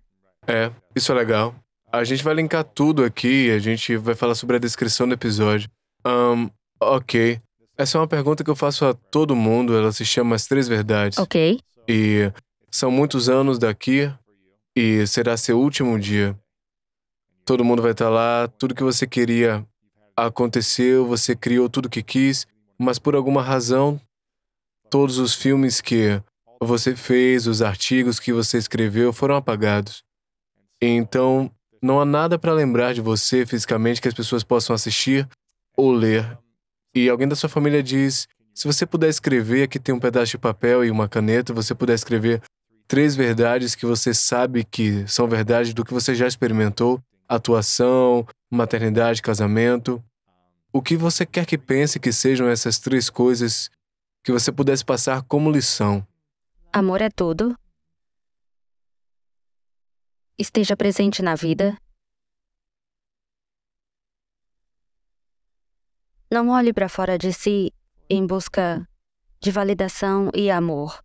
Isso é legal. A gente vai linkar tudo aqui, a gente vai falar sobre a descrição do episódio. Ok. Essa é uma pergunta que eu faço a todo mundo, ela se chama As Três Verdades. Ok. E são muitos anos daqui, e será seu último dia. Todo mundo vai estar lá, tudo que você queria aconteceu, você criou tudo que quis, mas por alguma razão, todos os filmes que você fez, os artigos que você escreveu foram apagados. Então, não há nada para lembrar de você fisicamente que as pessoas possam assistir ou ler. E alguém da sua família diz, se você puder escrever, aqui tem um pedaço de papel e uma caneta, você puder escrever 3 verdades que você sabe que são verdades do que você já experimentou, atuação, maternidade, casamento. O que você quer que pense que sejam essas 3 coisas que você pudesse passar como lição? Amor é tudo. Esteja presente na vida. Não olhe para fora de si em busca de validação e amor.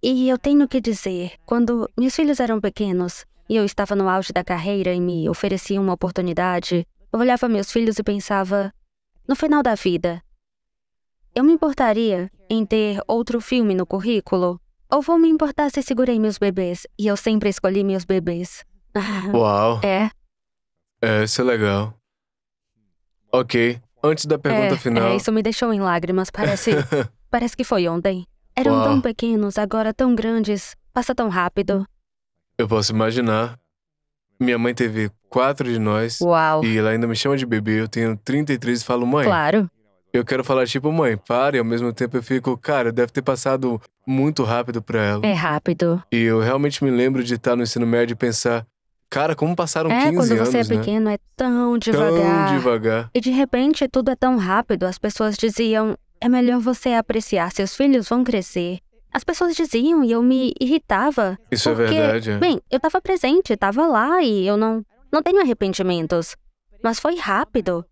E eu tenho que dizer, quando meus filhos eram pequenos e eu estava no auge da carreira e me ofereciam uma oportunidade, eu olhava meus filhos e pensava, no final da vida, eu me importaria em ter outro filme no currículo? Ou vou me importar se segurei meus bebês? E eu sempre escolhi meus bebês. Uau. É. Isso é legal. Ok. Antes da pergunta final... Isso me deixou em lágrimas. Parece que foi ontem. Eram tão pequenos, agora tão grandes. Passa tão rápido. Eu posso imaginar. Minha mãe teve 4 de nós. Uau. E ela ainda me chama de bebê. Eu tenho 33 e falo, mãe. Claro. Eu quero falar tipo, mãe, para. E ao mesmo tempo eu fico, cara, deve ter passado muito rápido pra ela. É rápido. E eu realmente me lembro de estar no ensino médio e pensar, cara, como passaram 15 anos, quando você é pequeno, é tão devagar. Tão devagar. E de repente tudo é tão rápido. As pessoas diziam, é melhor você apreciar, seus filhos vão crescer. As pessoas diziam e eu me irritava. Isso porque, é verdade. Bem, eu tava presente, tava lá e eu não tenho arrependimentos. Mas foi rápido.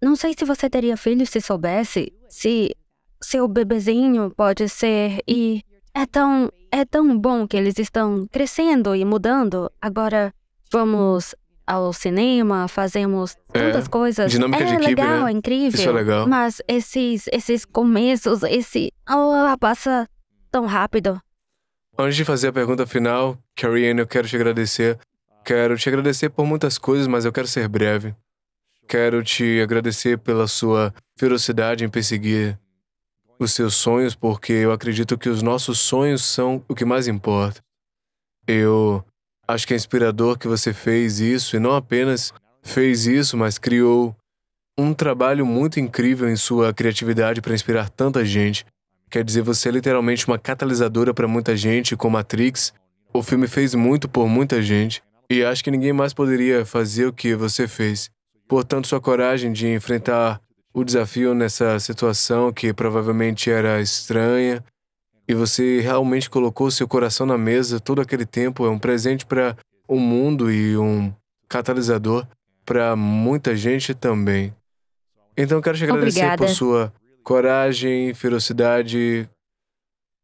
Não sei se você teria filhos se soubesse, se seu bebezinho pode ser e é tão bom que eles estão crescendo e mudando. Agora vamos ao cinema, fazemos tantas coisas. Dinâmica de equipe, legal, né? é incrível. Isso é legal. Mas esses começos, passa tão rápido. Antes de fazer a pergunta final, Carrie-Anne, eu quero te agradecer. Quero te agradecer por muitas coisas, mas eu quero ser breve. Quero te agradecer pela sua ferocidade em perseguir os seus sonhos, porque eu acredito que os nossos sonhos são o que mais importa. Eu acho que é inspirador que você fez isso, e não apenas fez isso, mas criou um trabalho muito incrível em sua criatividade para inspirar tanta gente. Quer dizer, você é literalmente uma catalisadora para muita gente, com Matrix. O filme fez muito por muita gente, e acho que ninguém mais poderia fazer o que você fez. Portanto, sua coragem de enfrentar o desafio nessa situação que provavelmente era estranha, e você realmente colocou seu coração na mesa todo aquele tempo, é um presente para o mundo e um catalisador para muita gente também. Então, eu quero te agradecer Obrigada. por sua coragem, ferocidade,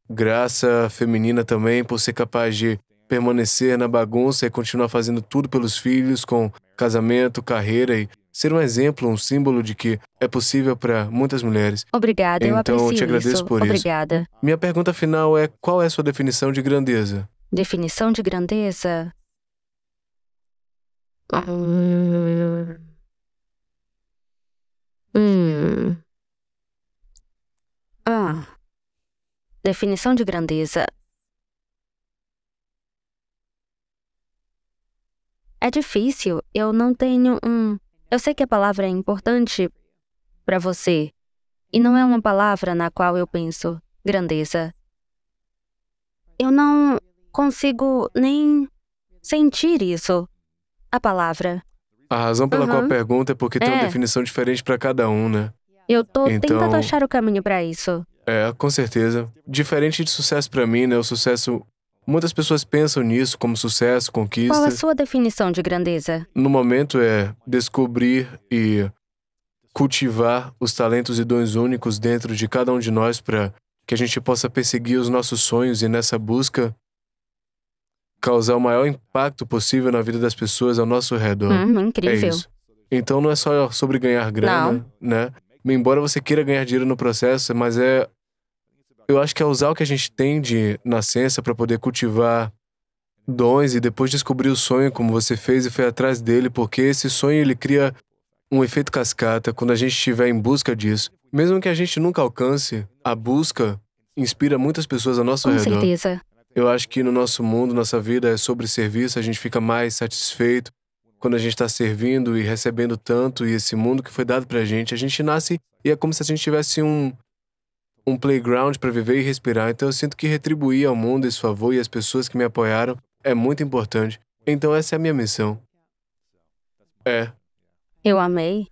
graça feminina também, por ser capaz de permanecer na bagunça e continuar fazendo tudo pelos filhos, com casamento, carreira, e ser um exemplo, um símbolo de que é possível para muitas mulheres. Obrigada, eu Então, aprecio eu te agradeço isso. por isso. Obrigada. Minha pergunta final é, qual é a sua definição de grandeza? Definição de grandeza? Definição de grandeza. É difícil, eu não tenho Eu sei que a palavra é importante para você, e não é uma palavra na qual eu penso grandeza. Eu não consigo nem sentir isso, a palavra. A razão pela qual eu pergunto é porque tem uma É. definição diferente para cada um, né? Eu tô Então- tentando achar o caminho para isso. Com certeza. Diferente de sucesso pra mim, né? O sucesso... Muitas pessoas pensam nisso como sucesso, conquista. Qual a sua definição de grandeza? No momento é descobrir e cultivar os talentos e dons únicos dentro de cada um de nós para que a gente possa perseguir os nossos sonhos e nessa busca causar o maior impacto possível na vida das pessoas ao nosso redor. É Incrível. isso. Então não é só sobre ganhar grana, né? Embora você queira ganhar dinheiro no processo, mas eu acho que é usar o que a gente tem de nascença para poder cultivar dons e depois descobrir o sonho como você fez e foi atrás dele, porque esse sonho ele cria um efeito cascata quando a gente estiver em busca disso. Mesmo que a gente nunca alcance, a busca inspira muitas pessoas ao nosso Com redor. certeza. Eu acho que no nosso mundo, nossa vida é sobre serviço, a gente fica mais satisfeito quando a gente está servindo e recebendo tanto, e esse mundo que foi dado pra gente nasce e é como se a gente tivesse um playground para viver e respirar. Então eu sinto que retribuir ao mundo esse favor e as pessoas que me apoiaram é muito importante. Então essa é a minha missão. Eu amei.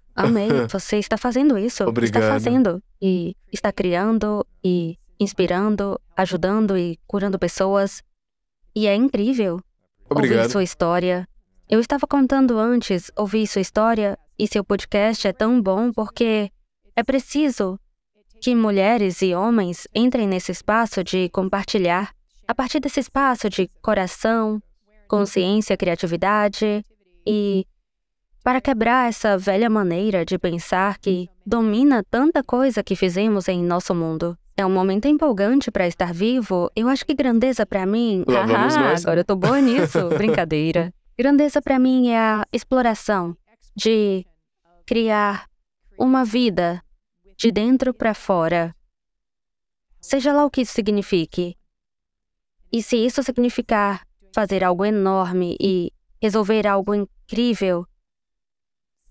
Você está fazendo isso. Obrigado. Está fazendo. E está criando, e inspirando, ajudando e curando pessoas. E é incrível ouvir Obrigado. sua história. Eu estava contando antes, ouvi sua história, E seu podcast é tão bom porque é preciso que mulheres e homens entrem nesse espaço de compartilhar, a partir desse espaço de coração, consciência, criatividade, e para quebrar essa velha maneira de pensar que domina tanta coisa que fizemos em nosso mundo. É um momento empolgante para estar vivo. Eu acho que grandeza para mim... Lá vamos nós. Agora eu tô boa nisso. Brincadeira. Grandeza para mim é a exploração de criar uma vida de dentro para fora. Seja lá o que isso signifique. E se isso significar fazer algo enorme e resolver algo incrível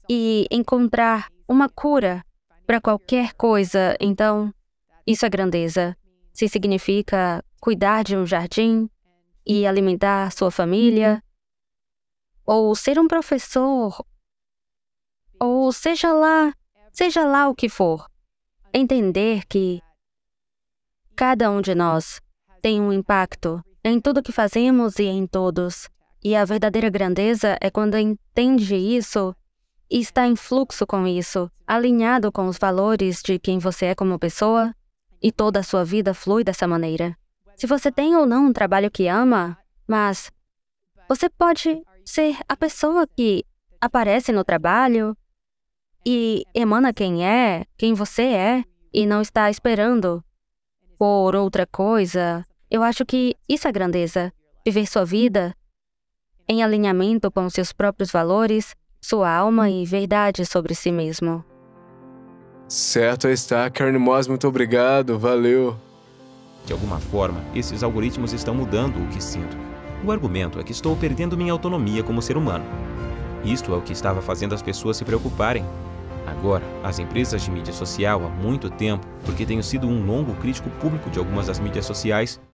e encontrar uma cura para qualquer coisa, então isso é grandeza. Se significa cuidar de um jardim e alimentar sua família, ou ser um professor, ou seja lá o que for, entender que cada um de nós tem um impacto em tudo que fazemos e em todos. E a verdadeira grandeza é quando entende isso e está em fluxo com isso, alinhado com os valores de quem você é como pessoa, e toda a sua vida flui dessa maneira. Se você tem ou não um trabalho que ama, mas você pode ser a pessoa que aparece no trabalho e emana quem você é, e não está esperando por outra coisa. Eu acho que isso é grandeza. Viver sua vida em alinhamento com seus próprios valores, sua alma e verdade sobre si mesmo. Certo está. Karen Moss, muito obrigado. Valeu. De alguma forma, esses algoritmos estão mudando o que sinto. O argumento é que estou perdendo minha autonomia como ser humano. Isto é o que estava fazendo as pessoas se preocuparem. Agora, as empresas de mídia social há muito tempo, porque tenho sido um longo crítico público de algumas das mídias sociais,